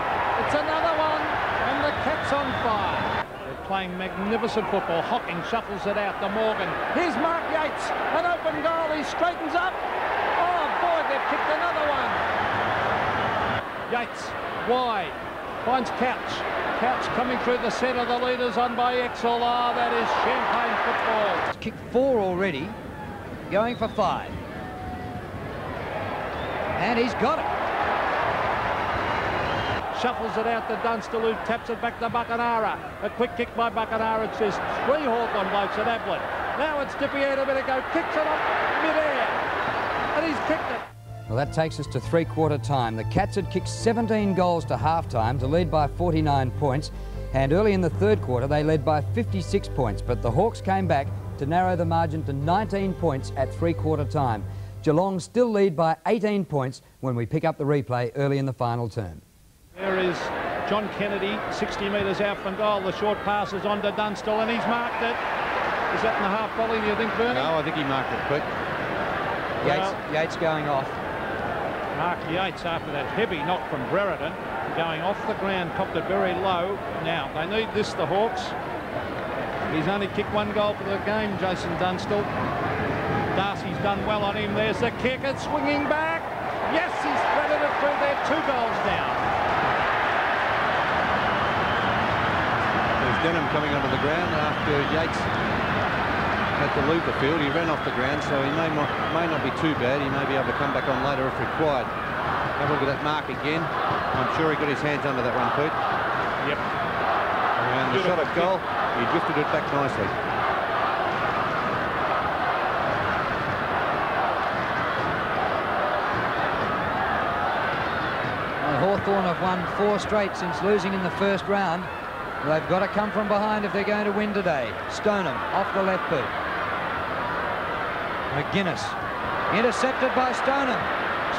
It's another one. And the Cats on fire. They're playing magnificent football. Hocking shuffles it out to Morgan. Here's Mark Yates. An open goal. He straightens up. Oh, boy, they've kicked another one. Yates, wide. Finds Couch. Couch coming through the centre. The leaders on by Exel. Oh, that is champagne football.
He's kicked 4 already. Going for 5. And he's got it.
Shuffles it out to Dunstall, who taps it back to Buckenara. A quick kick by Buckenara. It's just 3 Hawthorn blokes at Ablett. Now it's Dippier a minute ago. Kicks it up mid-air. And he's kicked it.
Well, that takes us to 3-quarter time. The Cats had kicked 17 goals to half-time to lead by 49 points. And early in the 3rd quarter, they led by 56 points. But the Hawks came back to narrow the margin to 19 points at 3-quarter time. Geelong still lead by 18 points when we pick up the replay early in the final term.
There is John Kennedy, 60 metres out from goal. The short pass is on to Dunstall, and he's marked it. Is that in the half volley, do you think, Bernie?
No, I think he marked it quick.
Yates going off.
Mark Yates, after that heavy knock from Brereton, going off the ground, copped it very low. Now, they need this, the Hawks. He's only kicked 1 goal for the game, Jason Dunstall. Darcy's done well on him. There's the kick. It's swinging back. Yes, he's threaded it through there. 2 goals down.
Denham coming onto the ground after Yates had to leave the field. He ran off the ground, so he may not be too bad. He may be able to come back on later if required. Have a look at that mark again. I'm sure he got his hands under that one, Pete.
Yep.
And the shot at goal, he drifted it back nicely.
Hawthorn have won 4 straight since losing in the first round. They've got to come from behind if they're going to win today. Stoneham off the left boot. McGuinness intercepted by Stoneham.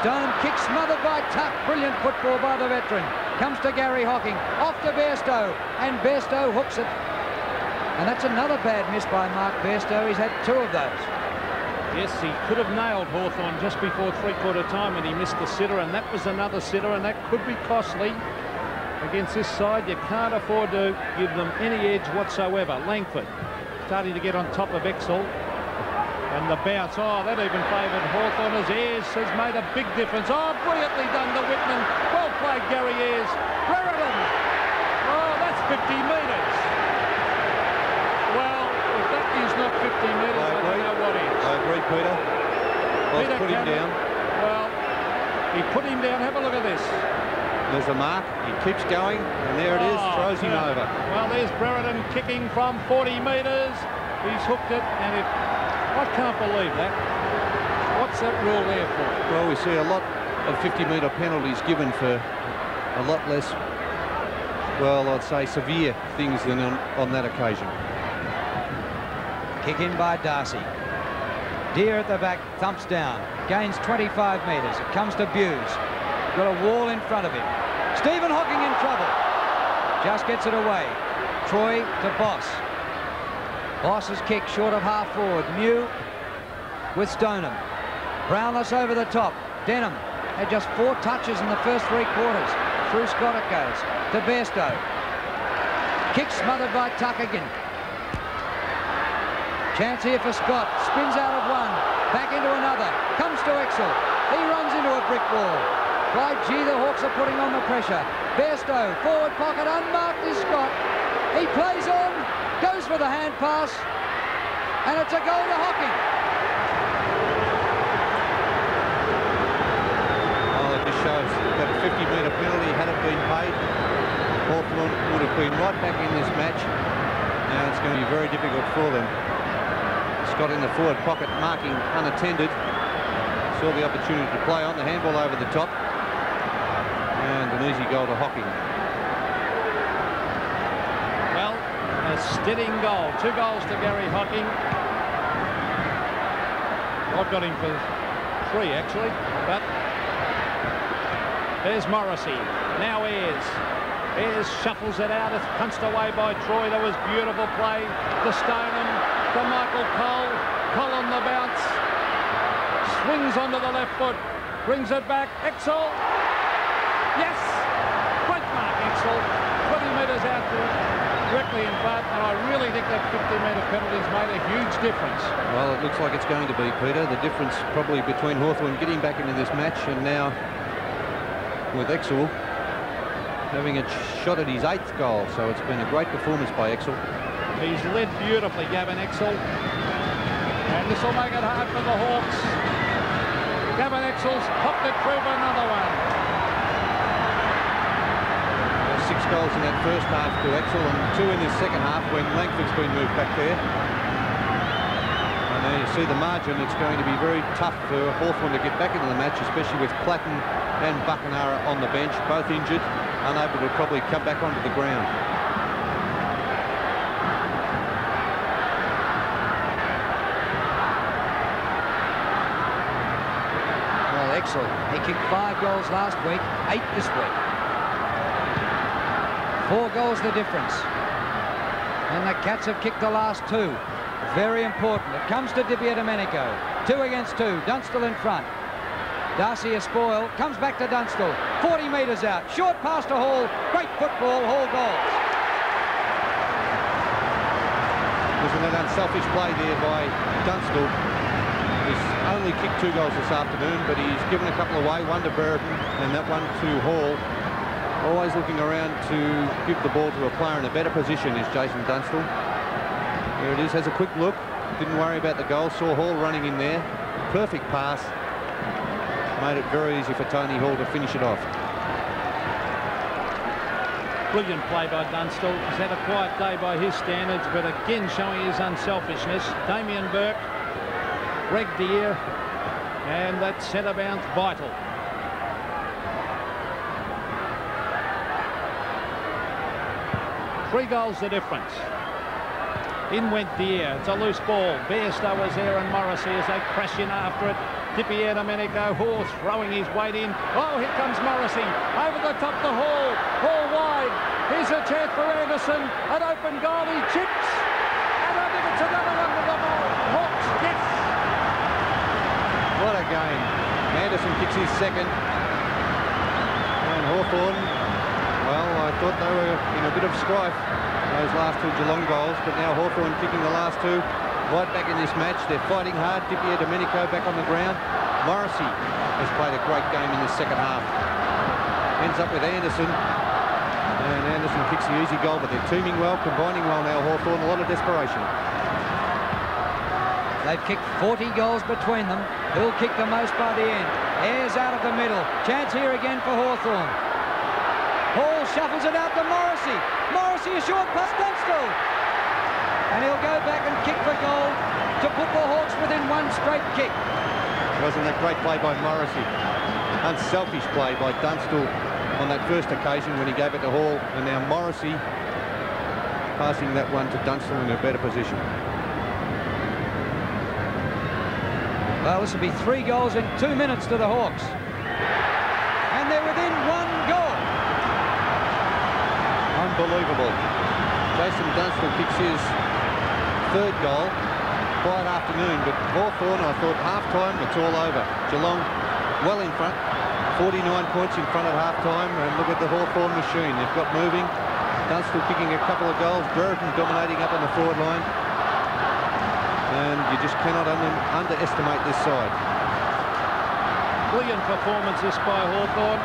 Stoneham kick smothered by Tuck. Brilliant football by the veteran. Comes to Gary Hocking. Off to Bairstow. And Bairstow hooks it. And that's another bad miss by Mark Bairstow. He's had 2 of those.
Yes, he could have nailed Hawthorn just before three-quarter time when he missed the sitter, and that was another sitter, and that could be costly against this side. You can't afford to give them any edge whatsoever. Langford starting to get on top of Exel. And the bounce, oh, that even favoured Hawthorn as Ayres has made a big difference. Oh, brilliantly done to Whitman. Well played, Gary Ayres. Brereton. Oh, that's 50 metres. Well, if that is not 50 metres, I don't know what is.
I agree, Peter. Peter put him down.
Well, he put him down. Have a look at this.
There's a mark. He keeps going, and there it is. Throws him over.
Well, there's Brereton kicking from 40 metres. He's hooked it, and I can't believe that. What's that rule there for?
Well, we see a lot of 50-metre penalties given for a lot less, well, I'd say severe things than on that occasion.
Kick in by Darcy. Deer at the back, thumps down. Gains 25 metres. It comes to Buse. Got a wall in front of him. Stephen Hocking in trouble. Just gets it away. Troy to Boss. Boss's kick short of half forward. Mew with Stoneham. Brownless over the top. Denham had just 4 touches in the first 3 quarters. Through Scott it goes to Bairstow. Kick smothered by Tuck again. Chance here for Scott. Spins out of one. Back into another. Comes to Exel. He runs into a brick wall. By G, the Hawks are putting on the pressure. Bairstow, forward pocket, unmarked is Scott. He plays on, goes for the hand pass, and it's a goal to Hocking.
Well, it just shows that a 50-metre penalty, had it been paid, Hawthorn would have been right back in this match. Now it's going to be very difficult for them. Scott in the forward pocket, marking unattended. Saw the opportunity to play on the handball over the top. And an easy goal to Hocking.
Well, a steadying goal. 2 goals to Gary Hocking. I've got him for 3, actually. But there's Morrissey. Now Ayres. Ayres shuffles it out. It's punched away by Troy. That was beautiful play. To Stoneham. To Michael Cole. Cole on the bounce. Swings onto the left foot. Brings it back. Exel. Yes! Great mark, Exel. 20 metres out directly in front, and I really think that 50-metre penalty's made a huge difference.
Well, it looks like it's going to be, Peter. The difference probably between Hawthorn getting back into this match and now with Exel having a shot at his 8th goal. So it's been a great performance by Exel.
He's led beautifully, Gavin Exel. And this will make it hard for the Hawks. Gavin Exel's popped it through for another one.
6 goals in that first half to Exel and 2 in this second half when Langford's been moved back there. And there you see the margin. It's going to be very tough for Hawthorn to get back into the match, especially with Platten and Buckenara on the bench, both injured, unable to probably come back onto the ground.
Well, Exel, he kicked 5 goals last week, 8 this week. 4 goals the difference. And the Cats have kicked the last 2. Very important. It comes to Di Domenico. 2 against 2. Dunstall in front. Darcy a spoil. Comes back to Dunstall. 40 metres out. Short pass to Hall. Great football. Hall goals.
Wasn't that unselfish play there by Dunstall? He's only kicked 2 goals this afternoon, but he's given a couple away. One to Brereton and that one to Hall. Always looking around to give the ball to a player in a better position is Jason Dunstall. Here it is, has a quick look. Didn't worry about the goal. Saw Hall running in there. Perfect pass. Made it very easy for Tony Hall to finish it off.
Brilliant play by Dunstall. He's had a quiet day by his standards, but again showing his unselfishness. Damien Burke, Greg Deere, and that centre bounce vital. Three goals the difference. In went Deere. It's a loose ball. Bairstow was there and Morrissey as they crash in after it. Dippy Domenico, Hall throwing his weight in. Oh, here comes Morrissey. Over the top to Hall. Hall wide. Here's a chance for Anderson. An open goal. He chips. And I think it's another one to the ball. Hawks, yes.
What a game. Anderson kicks his second. And Hawthorn, well, I thought they were in a bit of strife, those last two Geelong goals, but now Hawthorn kicking the last two. Right back in this match. They're fighting hard. Dippy Domenico back on the ground. Morrissey has played a great game in this second half. Ends up with Anderson. And Anderson kicks the easy goal, but they're teaming well, combining well now, Hawthorn. A lot of desperation.
They've kicked 40 goals between them. Who'll kick the most by the end? Ayres out of the middle. Chance here again for Hawthorn. Hall shuffles it out to Morrissey. Morrissey, a short pass, Dunstall. And he'll go back and kick for goal to put the Hawks within one straight kick.
Wasn't a great play by Morrissey. Unselfish play by Dunstall on that first occasion when he gave it to Hall. And now Morrissey passing that one to Dunstall in a better position.
Well, this will be 3 goals in 2 minutes to the Hawks. And they're within 1 goal.
Unbelievable. Jason Dunstall kicks his third goal. Quiet afternoon, but Hawthorn, I thought half-time, it's all over. Geelong well in front, 49 points in front at half-time, and look at the Hawthorn machine. They've got moving. Dunstall kicking a couple of goals. Brereton dominating up on the forward line. And you just cannot underestimate this side.
Brilliant performance this by Hawthorn.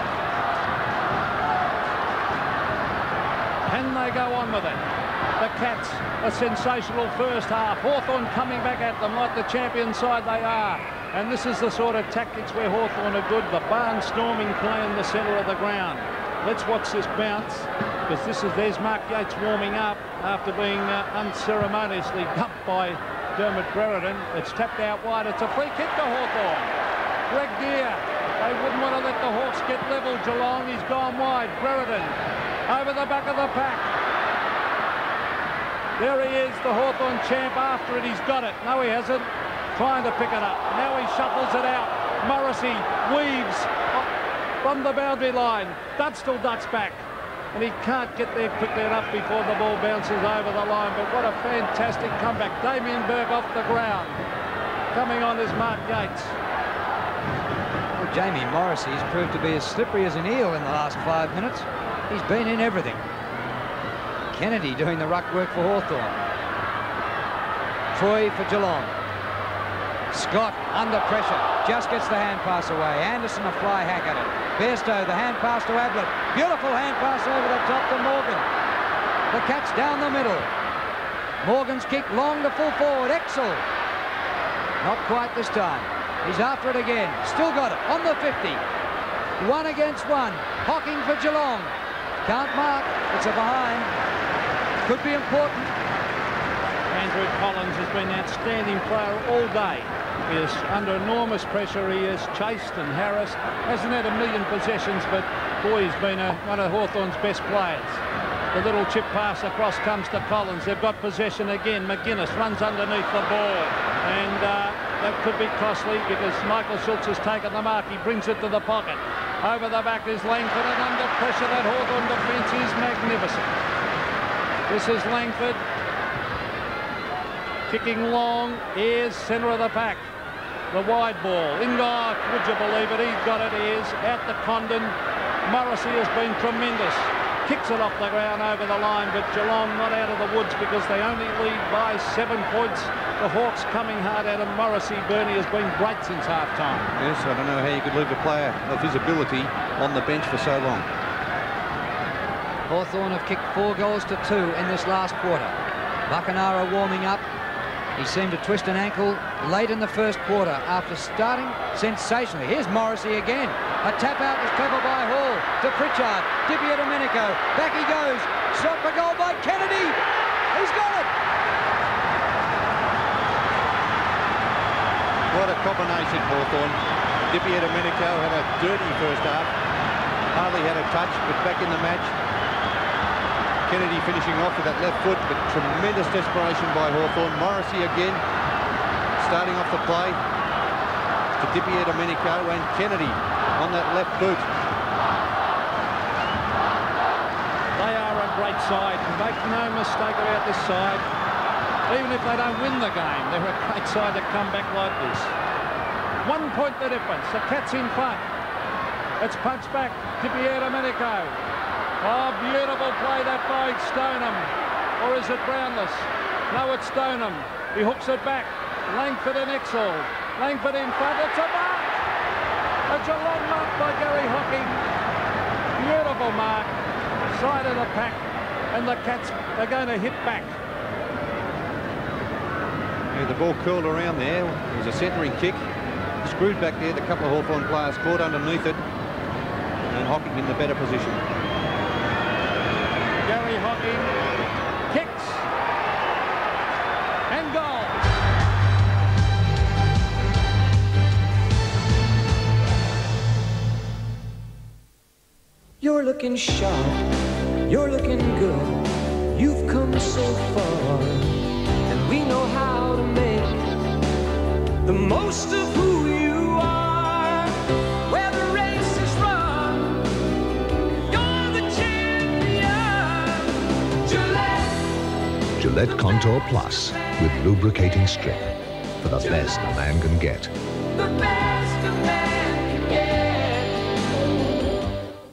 Can they go on with it? The Cats, a sensational first half. Hawthorn coming back at them like the champion side they are. And this is the sort of tactics where Hawthorn are good. The barnstorming play in the centre of the ground. Let's watch this bounce, because there's Mark Yates warming up after being unceremoniously dumped by Dermot Brereton. It's tapped out wide. It's a free kick to Hawthorn. Greg Deere. They wouldn't want to let the Hawks get level. Geelong, he's gone wide. Brereton over the back of the pack. There he is, the Hawthorn champ. After it, he's got it. No, he hasn't. Trying to pick it up. Now he shuffles it out. Morrissey weaves from the boundary line. Dunstall ducks back. And he can't get there quickly enough before the ball bounces over the line. But what a fantastic comeback. Damien Burke off the ground. Coming on is Mark Yates.
Well, Jamie Morrissey's proved to be as slippery as an eel in the last 5 minutes. He's been in everything. Kennedy doing the ruck work for Hawthorn. Troy for Geelong. Scott under pressure. Just gets the hand pass away. Anderson a fly hack at it. Bairstow, the hand pass to Ablett. Beautiful hand pass over the top to Morgan. The Cats down the middle. Morgan's kick long to full forward. Exel. Not quite this time. He's after it again. Still got it on the 50. 1 against 1. Hocking for Geelong. Can't mark. It's a behind. Could be important.
Andrew Collins has been an outstanding player all day. He is under enormous pressure. He is chased and harassed. Hasn't had a million possessions, but boy, he's been one of Hawthorn's best players. The little chip pass across comes to Collins. They've got possession again. McGuinness runs underneath the ball. And that could be costly because Michael Schultz has taken the mark. He brings it to the pocket. Over the back is Langford, and under pressure that Hawthorn defence is magnificent. This is Langford. Kicking long, Ayres, centre of the pack. The wide ball. Ingard, would you believe it? He's got it, Ayres. Out to Condon. Morrissey has been tremendous. Kicks it off the ground over the line, but Geelong not out of the woods because they only lead by 7 points. The Hawks coming hard at him. Morrissey, Bernie, has been great since half-time.
Yes, I don't know how you could leave a player of his ability on the bench for so long.
Hawthorn have kicked 4 goals to 2 in this last quarter. Buckenara warming up. He seemed to twist an ankle late in the first quarter after starting sensationally. Here's Morrissey again. A tap out was clever by Hall to Pritchard. Dippy Domenico. Back he goes. Shot for goal by Kennedy. He's got it.
What a combination, Hawthorn. Dippy Domenico had a dirty first half. Hardly had a touch, but back in the match. Kennedy finishing off with that left foot, but tremendous desperation by Hawthorn. Morrissey again, starting off the play to Dipier Domenico, and Kennedy on that left boot.
They are a great side. Make no mistake about this side. Even if they don't win the game, they're a great side to come back like this. 1 point the difference. The Cats in front. It's punched back to Dipier Domenico. Oh, beautiful play that by Stoneham. Or is it Brownless? No, it's Stoneham. He hooks it back. Langford and Exel. Langford in front. It's a mark. A Geelong mark by Gary Hocking. Beautiful mark. Side of the pack. And the Cats are going to hit back.
Yeah, the ball curled around there. It was a centering kick. Screwed back there. The couple of Hawthorn players caught underneath it. And Hocking in the better position.
Gary Hocking kicks. And goal.
You're looking sharp. You're looking good. You've come so far. And we know how to make the most of who you are. Where the race is run, you're the champion. Gillette.
Gillette Contour Plus with lubricating strip for the best a man can get.
The best a man can get.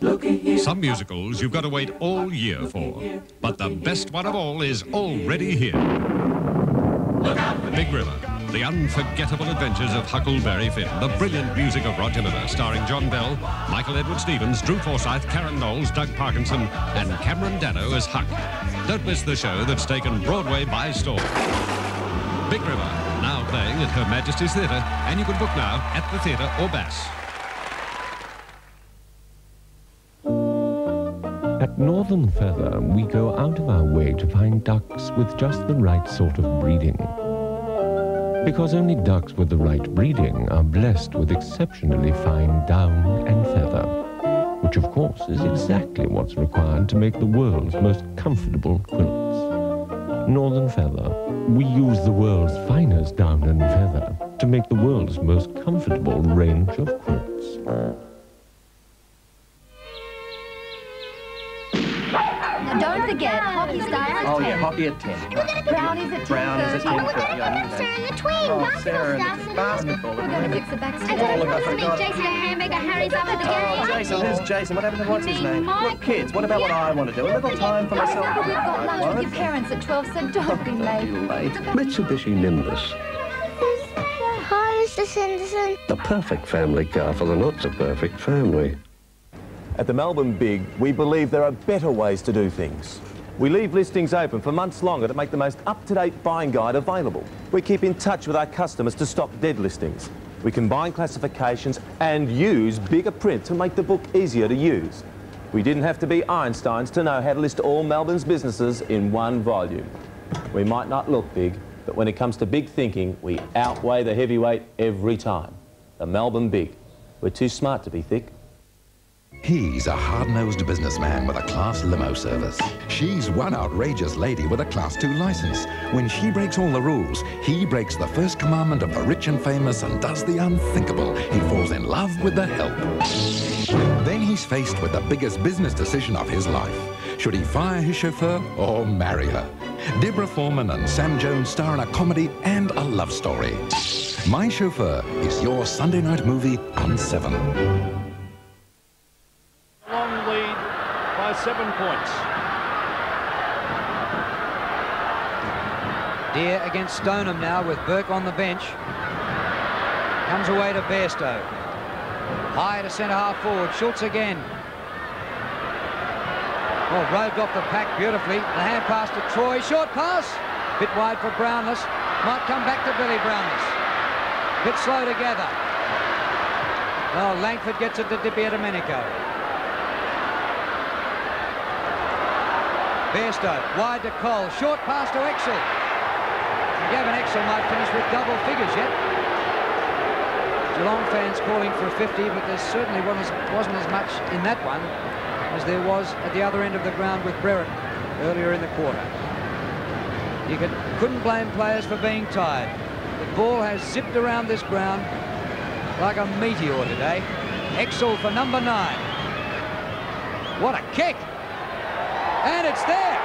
Look at here.
Some musicals you've got to wait all year for, but the best one of all is already here. Big River, the unforgettable adventures of Huckleberry Finn, the brilliant music of Roger Miller, starring John Bell, Michael Edward Stevens, Drew Forsyth, Karen Knowles, Doug Parkinson, and Cameron Dano as Huck. Don't miss the show that's taken Broadway by storm. Big River, now playing at Her Majesty's Theatre, and you can book now at the theatre or Bass.
At Northern Feather, we go out of our way to find ducks with just the right sort of breeding. Because only ducks with the right breeding are blessed with exceptionally fine down and feather, which of course is exactly what's required to make the world's most comfortable quilts. Northern Feather, we use the world's finest down and feather to make the world's most comfortable range of quilts.
Don't forget, hockey starts at 10.
Oh, yeah, hockey at 10.
Brownies at 10.
Brownies at 10.
We're going to get extra in between.
Oh,
Basketball
Sarah,
starts
basketball.
We're going to fix the backstage.
Oh, look, I forgot.
Jason a hamburger. Harry's up at the game.
Oh, Jason, who's Jason? What happened to what's his name? Look, kids, what about what I want to do? A little time for myself.
We've got lunch with your parents at 12, so don't be late.
Mitsubishi Nimbus.
Hi, Mr. Sanderson.
The perfect family car for the not-so-perfect family.
At the Melbourne Big, we believe there are better ways to do things. We leave listings open for months longer to make the most up-to-date buying guide available. We keep in touch with our customers to stop dead listings. We combine classifications and use bigger print to make the book easier to use. We didn't have to be Einsteins to know how to list all Melbourne's businesses in one volume. We might not look big, but when it comes to big thinking, we outweigh the heavyweight every time. The Melbourne Big. We're too smart to be thick.
He's a hard-nosed businessman with a class limo service. She's one outrageous lady with a Class 2 license. When she breaks all the rules, he breaks the first commandment of the rich and famous and does the unthinkable. He falls in love with the help. Then he's faced with the biggest business decision of his life. Should he fire his chauffeur or marry her? Deborah Foreman and Sam Jones star in a comedy and a love story. My Chauffeur is your Sunday night movie on 7.
Long lead by 7 points.
Deer against Stoneham now with Burke on the bench. Comes away to Bairstow. High to centre-half forward. Schultz again. Well, roved off the pack beautifully. The hand pass to Troy. Short pass. Bit wide for Brownless. Might come back to Billy Brownless. Bit slow together. Oh, Langford gets it to Dipier Domenico. Bairstow, wide to Cole, short pass to Exel. Gavin Exel might finish with double figures yet. Geelong fans calling for a 50, but there certainly wasn't as much in that one as there was at the other end of the ground with Brereton. earlier in the quarter. You couldn't blame players for being tired. The ball has zipped around this ground like a meteor today. Exel for number 9. What a kick! And it's there!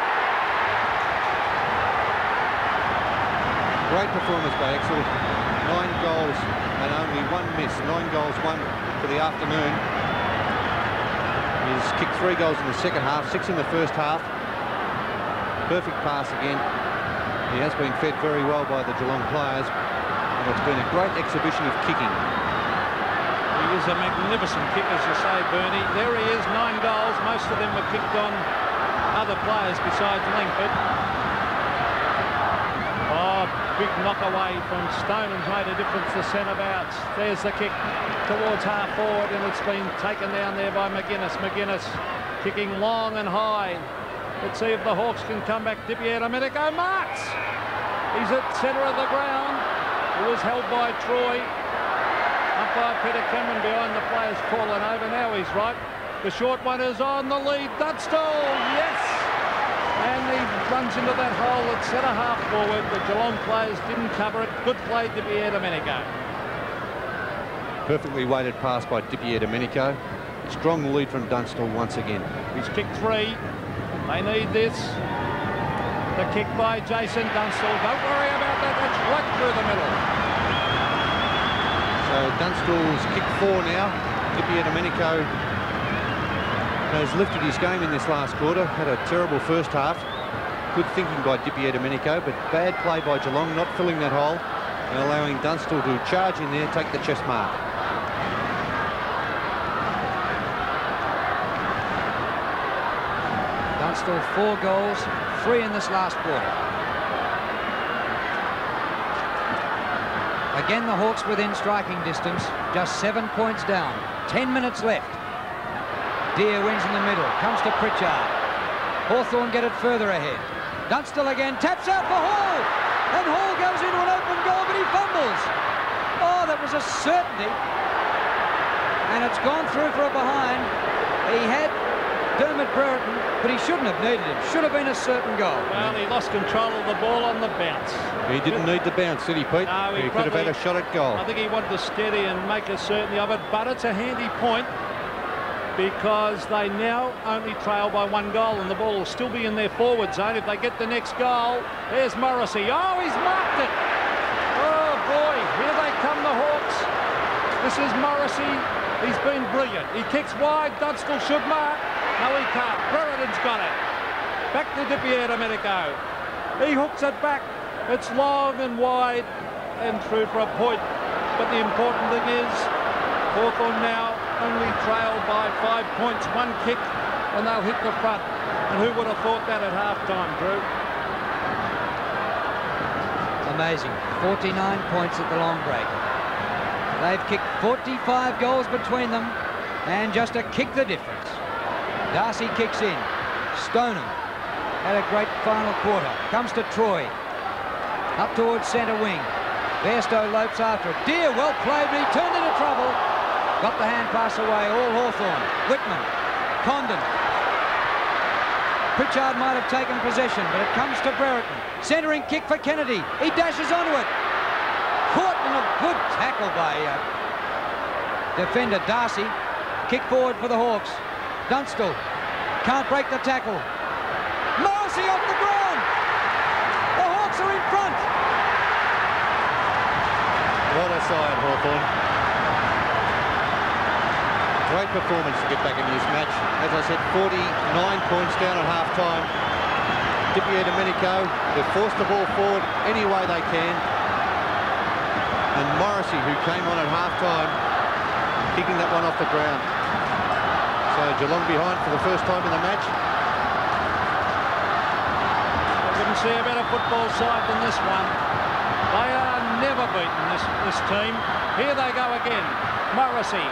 Great performance by Exel. 9 goals and only 1 miss. 9 goals, 1 for the afternoon. He's kicked 3 goals in the second half, 6 in the first half. Perfect pass again. He has been fed very well by the Geelong players, and it's been a great exhibition of kicking.
He is a magnificent kick, as you say, Bernie. There he is, 9 goals. Most of them were kicked on other players besides Langford. Oh, big knock away from Stoneham's made a difference to centre-bouts. There's the kick towards half-forward, and it's been taken down there by McGuinness. McGuinness kicking long and high. Let's see if the Hawks can come back. Domenico marks! He's at centre of the ground. It was held by Troy. Umpire Peter Cameron behind the players fallen over. Now he's right. The short one is on the lead. Dunstall, yes! And he runs into that hole at centre half forward. The Geelong players didn't cover it. Good play, Domenico.
Perfectly weighted pass by Domenico. Strong lead from Dunstall once again.
He's kicked 3. They need this. The kick by Jason Dunstall. Don't worry about that. That's right through the middle.
So Dunstall's kicked 4 now. Domenico has lifted his game in this last quarter. Had a terrible first half. Good thinking by Domenico, but bad play by Geelong, not filling that hole and allowing Dunstall to charge in there, take the chest mark.
Dunstall 4 goals, 3 in this last quarter. Again, the Hawks within striking distance, just 7 points down. 10 minutes left. Deere wins in the middle, comes to Pritchard. Hawthorn get it further ahead. Dunstall again, taps out for Hall. And Hall goes into an open goal, but he fumbles. Oh, that was a certainty. And it's gone through for a behind. He had Dermot Brereton, but he shouldn't have needed him. Should have been a certain goal.
Well, he lost control of the ball on the bounce.
He didn't need the bounce, did he, Pete?
No,
he could have had a shot at goal.
I think he wanted to steady and make a certainty of it, but it's a handy point because they now only trail by 1 goal and the ball will still be in their forward zone if they get the next goal. There's Morrissey. Oh, he's marked it. Oh, boy. Here they come, the Hawks. This is Morrissey. He's been brilliant. He kicks wide. Dunstall should mark. No, he can't. Brereton's got it. Back to Domenico. He hooks it back. It's long and wide and through for a point. But the important thing is Hawthorn now only trail by 5 points. 1 kick and they'll hit the front. And who would have thought that at half-time, Drew?
Amazing. 49 points at the long break. They've kicked 45 goals between them and just a kick the difference. Darcy kicks in. Stoneham had a great final quarter. Comes to Troy. Up towards centre wing. Bairstow lopes after it. Deere, well played, but he turned into trouble. Got the hand pass away. All Hawthorn. Whitman. Condon. Pritchard might have taken possession, but it comes to Brereton. Centering kick for Kennedy. He dashes onto it. Caught in a good tackle by defender Darcy. Kick forward for the Hawks. Dunstall can't break the tackle. Morrissey off the ground. The Hawks are in front.
What a side, Hawthorn. Great performance to get back in this match. As I said, 49 points down at half-time. Domenico, they've forced the ball forward any way they can. And Morrissey, who came on at half-time, kicking that one off the ground. So Geelong behind for the first time in the match.
I wouldn't see a better football side than this one. They are never beaten, this team. Here they go again. Morrissey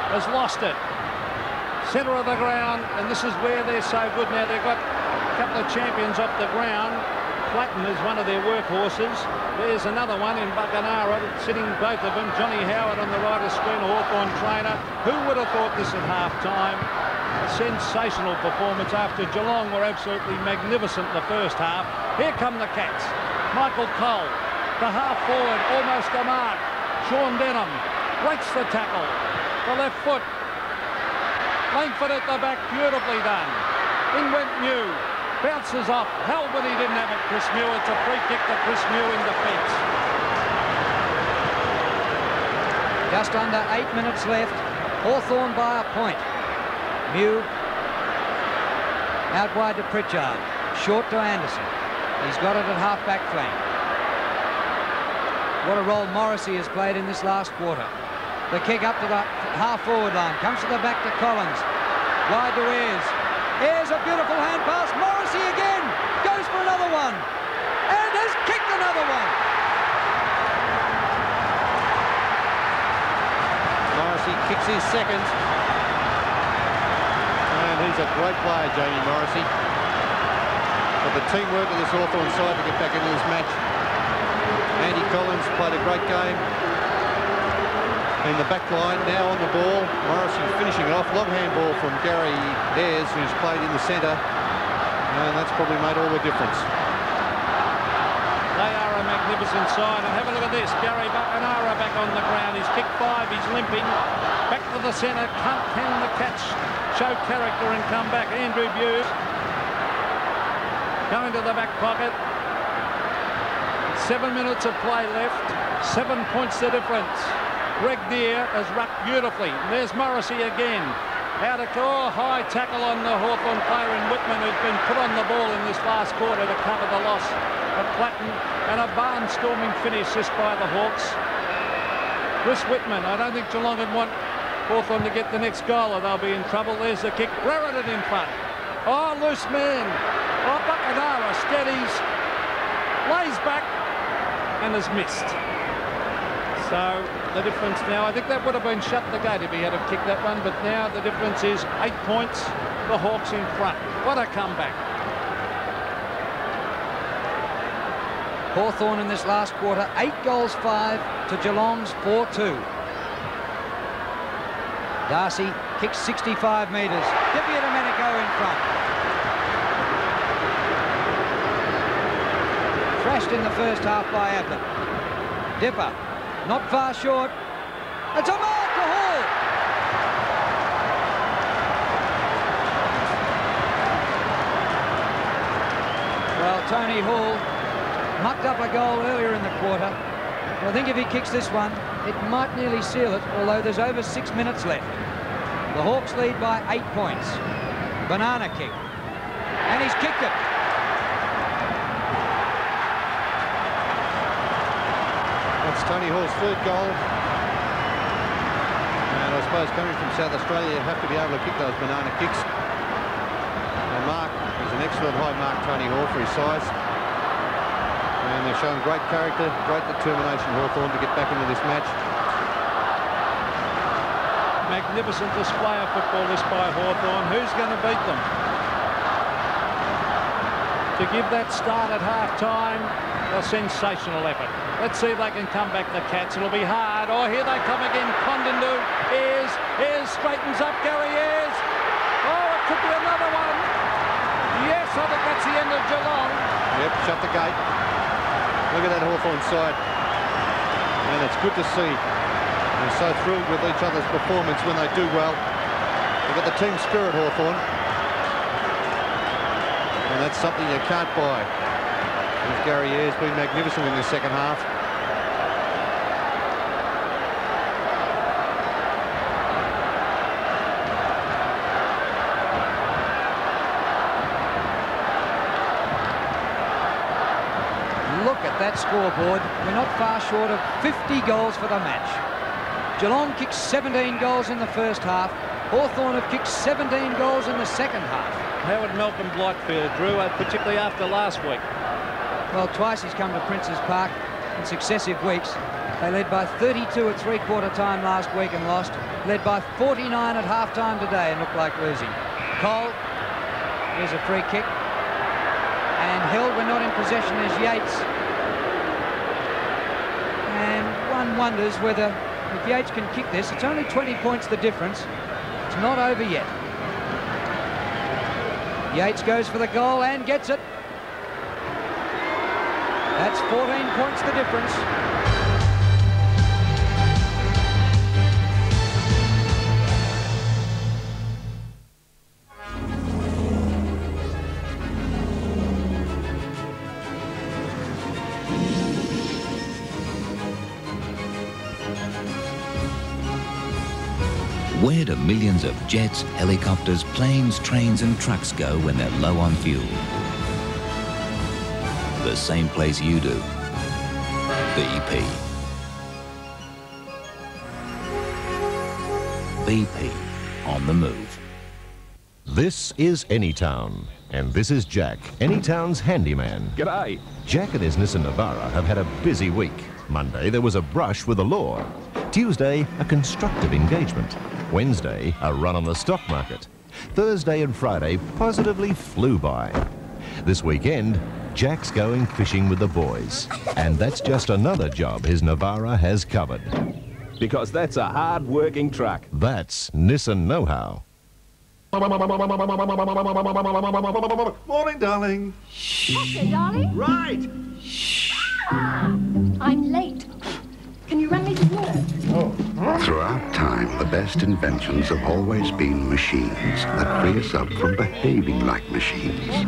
has lost it. Centre of the ground, and this is where they're so good now. They've got a couple of champions up the ground. Platten is one of their workhorses. There's another one in Buckenara, sitting both of them. Johnny Howard on the right of screen, Hawthorn trainer. Who would have thought this at half-time? sensational performance after Geelong were absolutely magnificent in the first half. Here come the Cats. Michael Cole, the half forward, almost a mark. Sean Denham breaks the tackle. The left foot. Langford at the back, beautifully done. In went Mew. Bounces off. Held, but he didn't have it, Chris Mew. It's a free kick to Chris Mew in defence.
Just under 8 minutes left. Hawthorn by a point. Mew out wide to Pritchard. Short to Anderson. He's got it at half-back flank. What a role Morrissey has played in this last quarter. The kick up to the half-forward line. Comes to the back to Collins. Wide to Ayres. Ayres, a beautiful hand pass. Morrissey again. Goes for another one. And has kicked another one.
Morrissey kicks his second. And he's a great player, Jamie Morrissey. But the teamwork of this Hawthorn side to get back into this match. Andy Collins played a great game. In the back line, now on the ball. Morrissey finishing it off. Long handball from Gary Ayres, who's played in the centre. And that's probably made all the difference.
They are a magnificent side. And have a look at this. Gary Buckenara back on the ground. He's kicked 5. He's limping. Back to the centre. Can the Cats show character and come back? Andrew Buse going to the back pocket. 7 minutes of play left. 7 points the difference. Greg Deere has rucked beautifully. And there's Morrissey again. Out of high tackle on the Hawthorn player in Whitman, who's been put on the ball in this last quarter to cover the loss of Platten. And a barnstorming finish just by the Hawks. Chris Whitman, I don't think Geelong would want Hawthorn to get the next goal or they'll be in trouble. There's the kick. Brereton in front. Oh, loose man. Oh, Buckenara steadies. Lays back and has missed. So the difference now, I think that would have been shut the gate if he had have kicked that one, but now the difference is 8 points, the Hawks in front. What a comeback.
Hawthorn in this last quarter, 8 goals 5 to Geelong's 4-2. Darcy kicks 65 metres. Di Domenico in front. Thrashed in the first half by Ablett. Dipper. Not far short. It's a mark to Hall. Well, Tony Hall mucked up a goal earlier in the quarter. But I think if he kicks this one, it might nearly seal it, although there's over 6 minutes left. The Hawks lead by 8 points. Banana kick. And he's kicked it.
That's Tony Hall's third goal. And I suppose coming from South Australia, you have to be able to kick those banana kicks. And Mark is an excellent high mark, Tony Hall, for his size. And they're showing great character, great determination, Hawthorn, to get back into this match.
Magnificent display of football this by Hawthorn. Who's going to beat them? To give that start at half-time, a sensational effort. Let's see if they can come back, the Cats. It'll be hard. Oh, here they come again. Condon Ayres. Ayres straightens up. Gary Ayres. Oh, it could be another one. Yes, I think that's the end of Geelong.
Yep, shut the gate. Look at that Hawthorn side. And it's good to see. They're so thrilled with each other's performance when they do well. They've got the team spirit, Hawthorn. And that's something you can't buy. Gary Ayres been magnificent in the second half.
Look at that scoreboard. We're not far short of 50 goals for the match. Geelong kicked 17 goals in the first half. Hawthorn have kicked 17 goals in the second half.
How would Malcolm Blight feel, Drew, particularly after last week?
Well, twice he's come to Princes Park in successive weeks. They led by 32 at three-quarter time last week and lost. Led by 49 at half-time today and looked like losing. Cole, here's a free kick. And held when not in possession is Yates. And one wonders whether, if Yates can kick this, it's only 20 points the difference. It's not over yet. Yates goes for the goal and gets it. That's 14 points the difference.
Where do millions of jets, helicopters, planes, trains and trucks go when they're low on fuel? The same place you do. BP. BP, on the move.
This is Anytown, and this is Jack, Anytown's handyman.
G'day.
Jack and his Nissan Navara have had a busy week. Monday, there was a brush with the law. Tuesday, a constructive engagement. Wednesday, a run on the stock market. Thursday and Friday positively flew by. This weekend, Jack's going fishing with the boys. And that's just another job his Navara has covered.
Because that's a hard-working truck.
That's Nissan know-how.
Morning, darling.
Okay, darling.
Right.
I'm late. Can you run me to work?
Throughout time, the best inventions have always been machines that free us up from behaving like machines.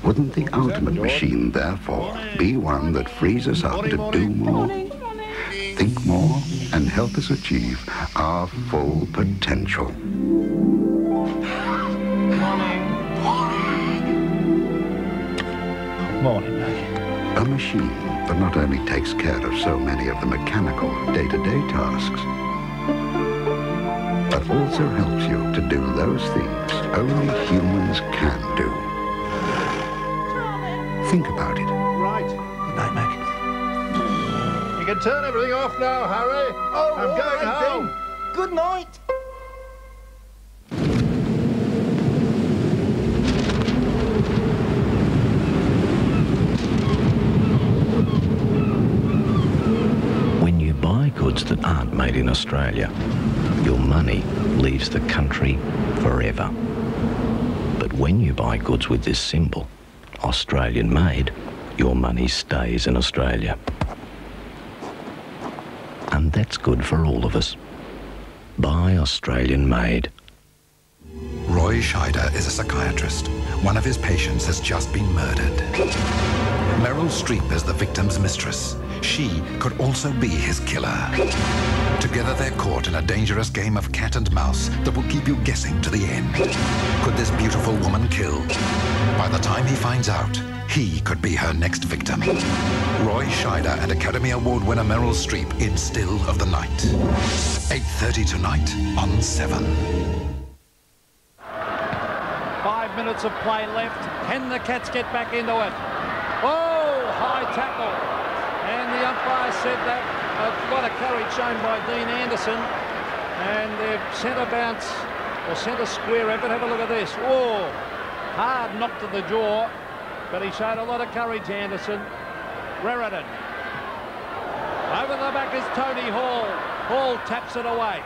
Wouldn't the ultimate machine, therefore, be one that frees us up to do more, think more, and help us achieve our full potential?
Morning, mate.
A machine that not only takes care of so many of the mechanical day-to-day tasks, but also helps you to do those things only humans can do. Think about it.
Right. Good night, Mac. You can turn everything off now, Harry.
Oh,
I'm going home.
Then. Good night.
Goods that aren't made in Australia, your money leaves the country forever. But when you buy goods with this symbol, Australian made, your money stays in Australia. And that's good for all of us. Buy Australian made.
Roy Scheider is a psychiatrist. One of his patients has just been murdered. Meryl Streep is the victim's mistress. She could also be his killer. Together they're caught in a dangerous game of cat and mouse that will keep you guessing to the end. Could this beautiful woman kill? By the time he finds out, he could be her next victim. Roy Scheider and Academy Award winner Meryl Streep in Still of the Night. 8:30 tonight on 7.
5 minutes of play left. Can the Cats get back into it? Oh, high tackle. And the umpire said that what a courage shown by Dean Anderson. And their centre bounce, or centre square effort. Have a look at this. Oh, hard knock to the jaw. But he showed a lot of courage, Anderson. Reridan. Over the back is Tony Hall. Hall taps it away.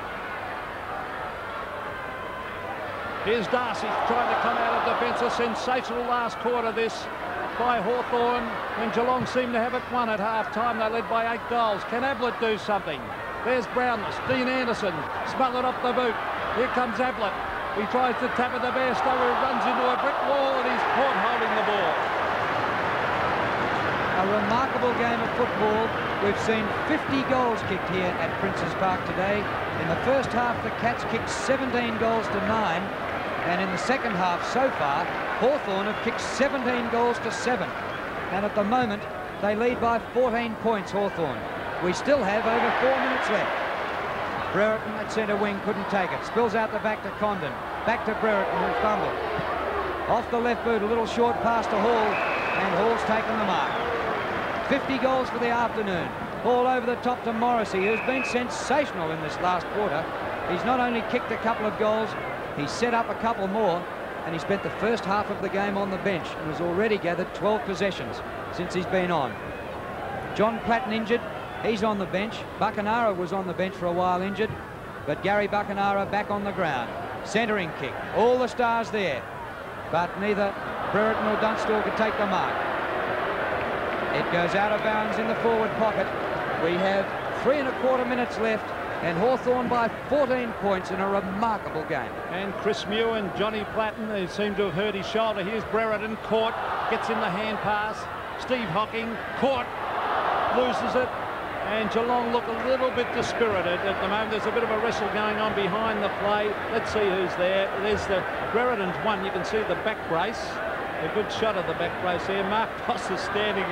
Here's Darcy trying to come out of defence. A sensational last quarter this by Hawthorn when Geelong seemed to have it won at half-time. They led by 8 goals. Can Ablett do something? There's Brownless. Dean Anderson smothered off the boot. Here comes Ablett. He tries to tap at the Bairstow, who runs into a brick wall, and he's caught holding the ball.
A remarkable game of football. We've seen 50 goals kicked here at Princes Park today. In the first half, the Cats kicked 17 goals to 9. And in the second half so far, Hawthorn have kicked 17 goals to 7. And at the moment, they lead by 14 points, Hawthorn. We still have over 4 minutes left. Brereton at centre wing couldn't take it. Spills out the back to Condon. Back to Brereton, who fumbled. Off the left boot, a little short pass to Hall. And Hall's taken the mark. 50 goals for the afternoon. Hall over the top to Morrissey, who's been sensational in this last quarter. He's not only kicked a couple of goals, he's set up a couple more, and he spent the first half of the game on the bench and has already gathered 12 possessions since he's been on. John Platten injured. He's on the bench. Buckenara was on the bench for a while injured, but Gary Buckenara back on the ground. Centering kick. All the stars there. but neither Brereton or Dunstall could take the mark. It goes out of bounds in the forward pocket. We have 3 1/4 minutes left, and Hawthorn by 14 points in a remarkable game.
And Chris Mew and Johnny Platten, they seem to have hurt his shoulder. Here's Brereton, caught, gets in the hand pass. Steve Hocking, caught, loses it. And Geelong look a little bit dispirited at the moment. There's a bit of a wrestle going on behind the play. Let's see who's there. There's the Brereton's one. You can see the back brace. A good shot of the back brace there. Mark Voss is standing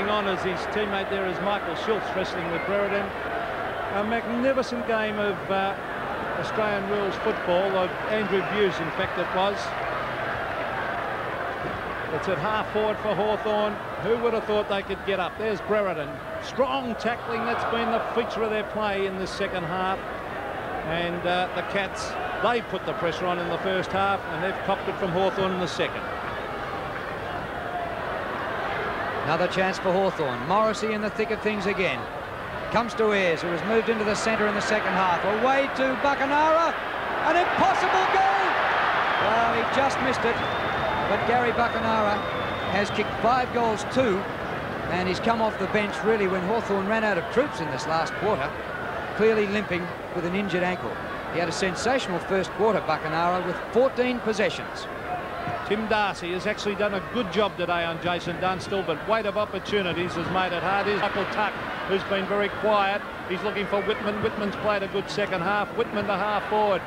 on as his teammate there is Michael Schultz wrestling with Brereton. A magnificent game of Australian rules football of Andrew Buse, in fact it was. It's at half forward for Hawthorn. Who would have thought they could get up? There's Brereton. Strong tackling, that's been the feature of their play in this second half. And the Cats, they put the pressure on in the first half, and they've copped it from Hawthorn in the second.
Another chance for Hawthorn. Morrissey in the thick of things again. Comes to Ayres, who has moved into the centre in the second half. Away to Buckenara. An impossible goal! Well, he just missed it. But Gary Buckenara has kicked 5 goals too, and he's come off the bench really when Hawthorn ran out of troops in this last quarter, clearly limping with an injured ankle. He had a sensational first quarter, Buckenara, with 14 possessions.
Tim Darcy has actually done a good job today on Jason Dunstall, but weight of opportunities has made it hard. Here's Michael Tuck, who's been very quiet. He's looking for Whitman. Whitman's played a good second half. Whitman to half forward.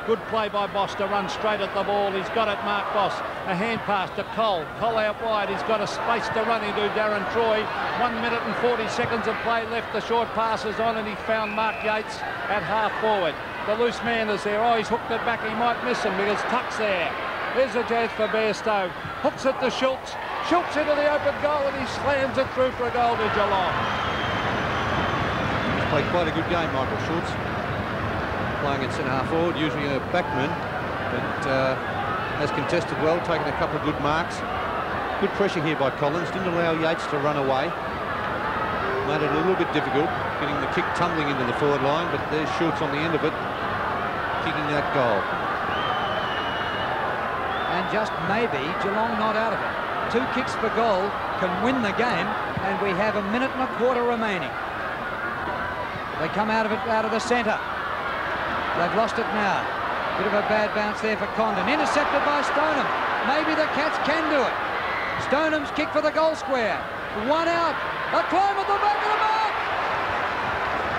Good play by Boss to run straight at the ball. He's got it, Mark Boss. A hand pass to Cole. Cole out wide. He's got a space to run into Darren Troy. 1 minute and 40 seconds of play left. The short pass is on, and he found Mark Yates at half forward. The loose man is there. Oh, he's hooked it back. He might miss him because Tuck's there. There's a chance for Bairstow. Hooks it to Schultz. Schultz into the open goal, and he slams it through for a goal to Geelong.
He's played quite a good game, Michael Schultz. Playing at centre half forward, usually a backman, but has contested well, taken a couple of good marks. Good pressure here by Collins, didn't allow Yates to run away. Made it a little bit difficult, getting the kick tumbling into the forward line, but there's Schultz on the end of it, kicking that goal.
And just maybe Geelong not out of it. 2 kicks for goal can win the game, and we have 1 minute and 1/4 remaining. They come out of it, out of the centre. They've lost it now. Bit of a bad bounce there for Condon. Intercepted by Stoneham. Maybe the Cats can do it. Stoneham's kick for the goal square. 1 out. A climb at the back of the mark.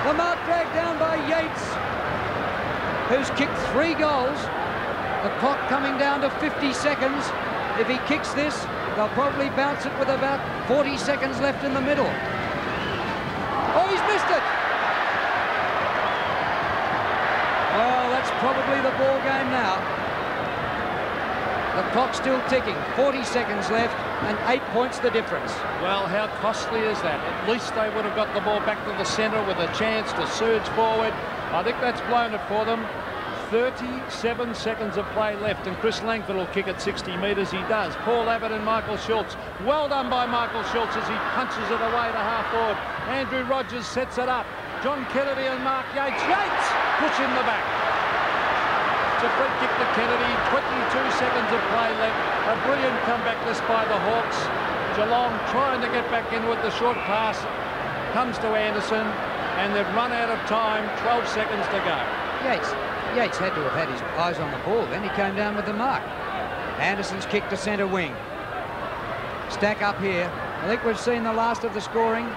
The mark dragged down by Yates, who's kicked 3 goals. The clock coming down to 50 seconds. If he kicks this, they'll probably bounce it with about 40 seconds left in the middle. Oh, he's missed it. Well, that's probably the ball game now. The clock's still ticking. 40 seconds left, and 8 points the difference.
Well, how costly is that? At least they would have got the ball back to the centre with a chance to surge forward. I think that's blown it for them. 37 seconds of play left, and Chris Langford will kick at 60 metres. He does. Paul Abbott and Michael Schultz. Well done by Michael Schultz as he punches it away to half forward. Andrew Rogers sets it up. John Kennedy and Mark Yates. Yates push in the back. It's a free kick to Kennedy. 22 seconds of play left. A brilliant comeback this by the Hawks. Geelong trying to get back in with the short pass. Comes to Anderson, and they've run out of time. 12 seconds to go.
Yates had to have had his eyes on the ball. Then he came down with the mark. Anderson's kick to centre wing. Stack up here. I think we've seen the last of the scoring.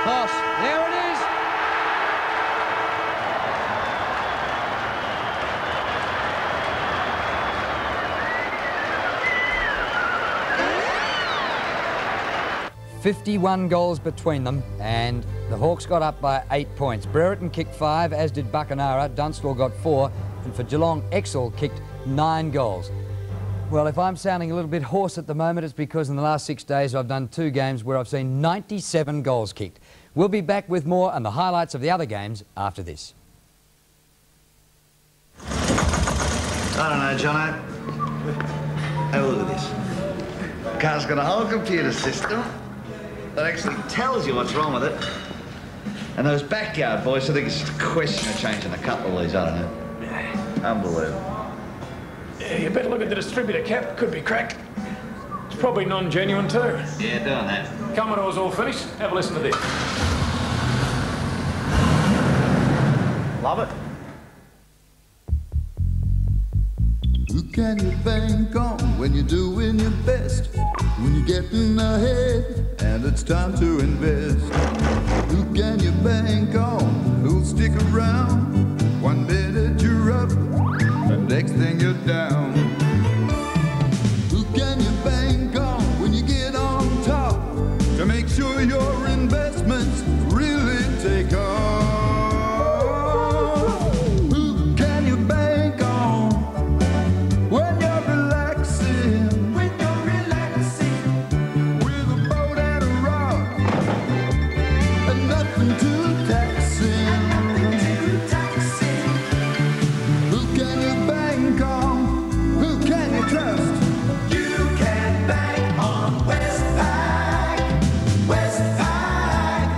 Boss, there it is. "51 goals between them, and the Hawks got up by 8 points. Brereton kicked 5, as did Buckenara. Dunstall got 4, and for Geelong, Exel kicked 9 goals. Well, if I'm sounding a little bit hoarse at the moment, it's because in the last 6 days I've done 2 games where I've seen 97 goals kicked. We'll be back with more and the highlights of the other games after this.
I don't know, Jono. Have a look at this. Car's got a whole computer system that actually tells you what's wrong with it. And those backyard boys, I think it's just a question of changing a couple of these, I don't know. Unbelievable.
Yeah, you better look at the distributor cap. Could be cracked. It's probably non-genuine too.
Yeah, doing that.
Commodore's all finished. Have a listen to this.
Love it.
Who can you bank on when you're doing your best? When you're getting ahead and it's time to invest? Who can you bank on? Who'll stick around? One minute you're up, the next thing you're down. Who can you bank on when you get on top to make sure your investments really take off? Who can you bank on when you're relaxing? When you're relaxing with a boat and a rod and nothing too taxing. Who can you bank on? Who can you trust? You can bank on Westpac. Westpac.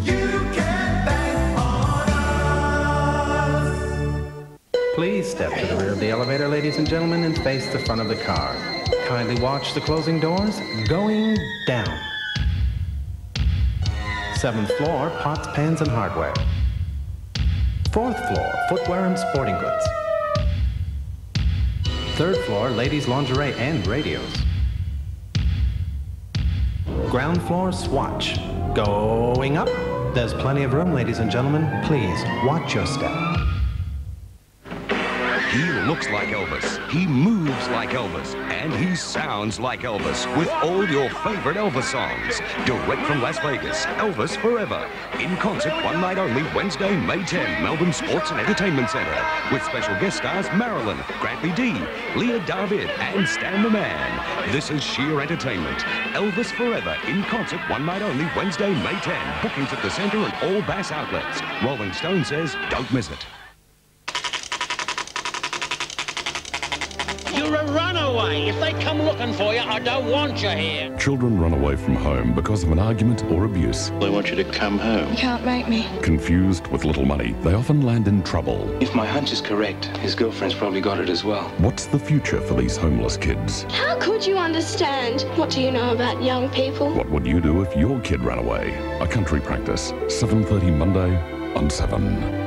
You can bank on us.
Please step to the rear of the elevator, ladies and gentlemen, and face the front of the car. Kindly watch the closing doors going down. 7th floor, pots, pans, and hardware. 4th floor, footwear and sporting goods. 3rd floor, ladies' lingerie and radios. Ground floor, swatch. Going up. There's plenty of room, ladies and gentlemen. Please, watch your step.
He looks like Elvis, he moves like Elvis, and he sounds like Elvis with all your favorite Elvis songs. Direct from Las Vegas, Elvis Forever. In concert one night only, Wednesday, May 10, Melbourne Sports and Entertainment Centre. With special guest stars Marilyn, Grantley D, Leah David, and Stan the Man. This is sheer entertainment. Elvis Forever in concert one night only, Wednesday, May 10. Bookings at the Centre and all Bass outlets. Rolling Stone says, don't miss it.
You're a runaway. If they come looking for you, I don't want you here.
Children run away from home because of an argument or abuse.
They want you to come home.
You can't make me.
Confused with little money, they often land in trouble.
If my hunch is correct, his girlfriend's probably got it as well.
What's the future for these homeless kids?
How could you understand? What do you know about young people?
What would you do if your kid ran away? A Country Practice, 7:30 Monday on 7.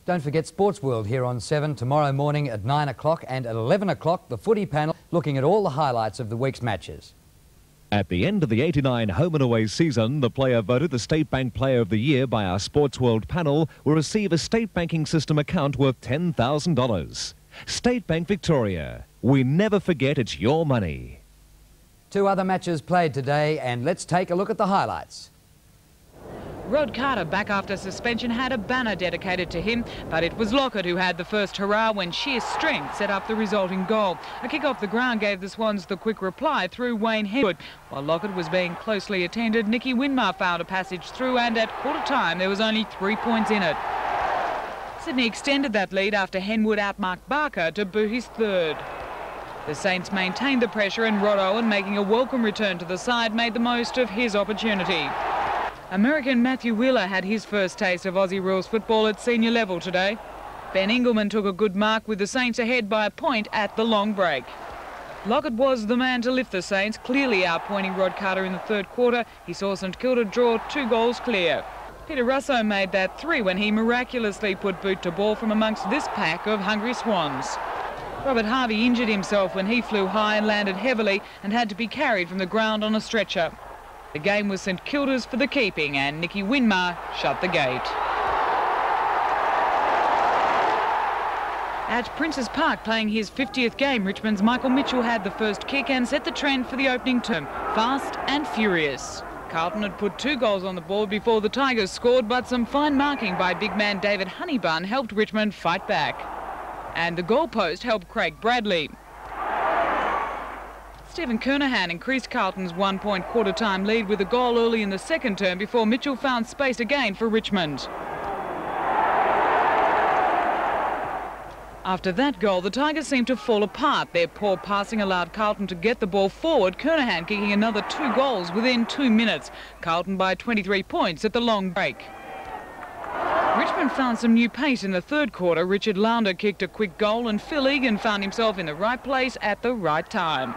Don't forget Sports World here on 7 tomorrow morning at 9 o'clock and at 11 o'clock the footy panel looking at all the highlights of the week's matches.
At the end of the 89 home and away season, the player voted the State Bank Player of the Year by our Sports World panel will receive a state banking system account worth $10,000. State Bank Victoria. We never forget it's your money.
2 other matches played today, and let's take a look at the highlights.
Rod Carter, back after suspension, had a banner dedicated to him, but it was Lockett who had the first hurrah when sheer strength set up the resulting goal. A kick off the ground gave the Swans the quick reply through Wayne Henwood. While Lockett was being closely attended, Nicky Winmar found a passage through, and at quarter time there was only 3 points in it. Sydney extended that lead after Henwood outmarked Barker to boot his third. The Saints maintained the pressure, and Rod Owen, making a welcome return to the side, made the most of his opportunity. American Matthew Wheeler had his first taste of Aussie rules football at senior level today. Ben Ingleman took a good mark with the Saints ahead by a point at the long break. Lockett was the man to lift the Saints, clearly outpointing Rod Carter in the third quarter. He saw St Kilda draw 2 goals clear. Peter Russo made that 3 when he miraculously put boot to ball from amongst this pack of hungry Swans. Robert Harvey injured himself when he flew high and landed heavily and had to be carried from the ground on a stretcher. The game was St Kilda's for the keeping, and Nicky Winmar shut the gate. At Princes Park, playing his 50th game, Richmond's Michael Mitchell had the first kick and set the trend for the opening term. Fast and furious. Carlton had put 2 goals on the board before the Tigers scored, but some fine marking by big man David Honeybun helped Richmond fight back. And the goalpost helped Craig Bradley. Stephen Kernahan increased Carlton's 1-point quarter-time lead with a goal early in the second term before Mitchell found space again for Richmond. After that goal, the Tigers seemed to fall apart. Their poor passing allowed Carlton to get the ball forward, Kernahan kicking another 2 goals within 2 minutes. Carlton by 23 points at the long break. Richmond found some new pace in the third quarter. Richard Launder kicked a quick goal and Phil Egan found himself in the right place at the right time.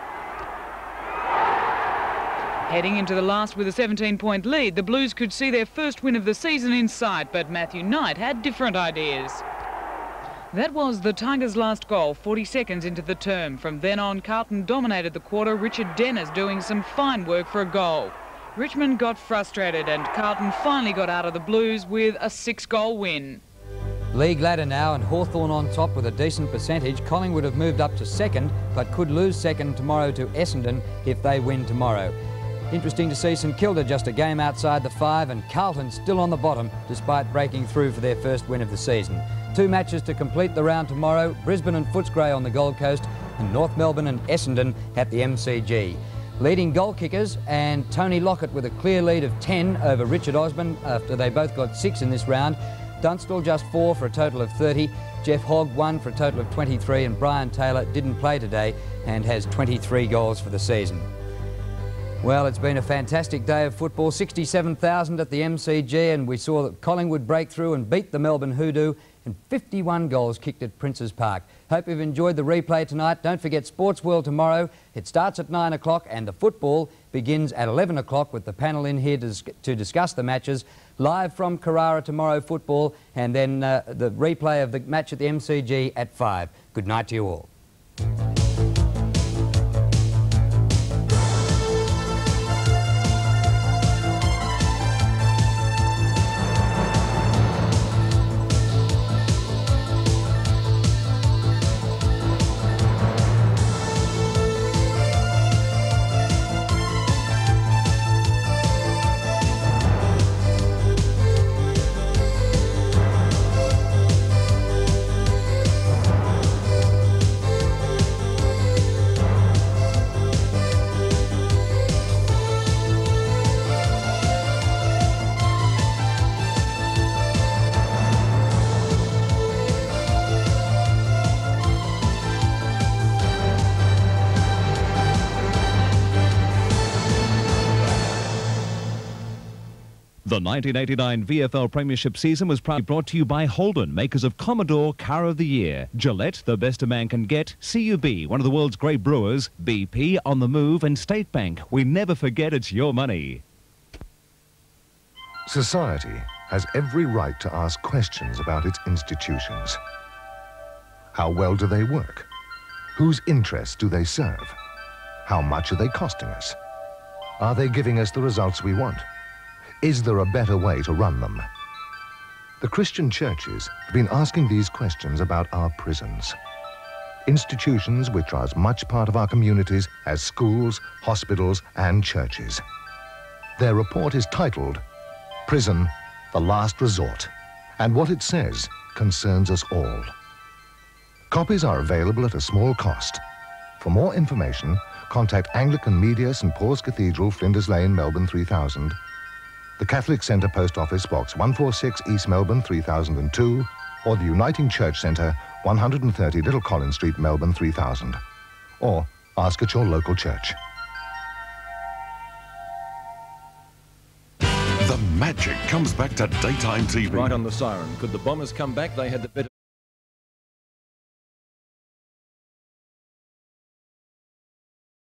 Heading into the last with a 17-point lead, the Blues could see their first win of the season in sight, but Matthew Knight had different ideas. That was the Tigers' last goal, 40 seconds into the term. From then on, Carlton dominated the quarter, Richard Dennis doing some fine work for a goal. Richmond got frustrated and Carlton finally got out of the Blues with a 6-goal win.
League ladder now and Hawthorn on top with a decent percentage. Collingwood have moved up to second, but could lose second tomorrow to Essendon if they win tomorrow. Interesting to see St Kilda just a game outside the 5 and Carlton still on the bottom despite breaking through for their first win of the season. 2 matches to complete the round tomorrow, Brisbane and Footscray on the Gold Coast and North Melbourne and Essendon at the MCG. Leading goal kickers and Tony Lockett with a clear lead of 10 over Richard Osman after they both got 6 in this round. Dunstall just 4 for a total of 30. Jeff Hogg 1 for a total of 23 and Brian Taylor didn't play today and has 23 goals for the season. Well, it's been a fantastic day of football, 67,000 at the MCG, and we saw that Collingwood break through and beat the Melbourne Hoodoo, and 51 goals kicked at Princes Park. Hope you've enjoyed the replay tonight. Don't forget Sports World tomorrow. It starts at 9 o'clock and the football begins at 11 o'clock with the panel in here to discuss the matches. Live from Carrara tomorrow, football, and then the replay of the match at the MCG at 5. Good night to you all.
The 1989 VFL Premiership season was proudly brought to you by Holden, makers of Commodore Car of the Year, Gillette, the best a man can get, CUB, one of the world's great brewers, BP, On the Move, and State Bank. We never forget it's your money.
Society has every right to ask questions about its institutions. How well do they work? Whose interests do they serve? How much are they costing us? Are they giving us the results we want? Is there a better way to run them? The Christian churches have been asking these questions about our prisons. Institutions which are as much part of our communities as schools, hospitals, and churches. Their report is titled, Prison, the Last Resort, and what it says concerns us all. Copies are available at a small cost. For more information, contact Anglican Media, St Paul's Cathedral, Flinders Lane, Melbourne 3000, the Catholic Centre Post Office Box 146 East Melbourne 3002, or the Uniting Church Centre 130 Little Collins Street, Melbourne 3000. Or ask at your local church.
The magic comes back to daytime TV.
Right on the siren. Could the Bombers come back? They had the better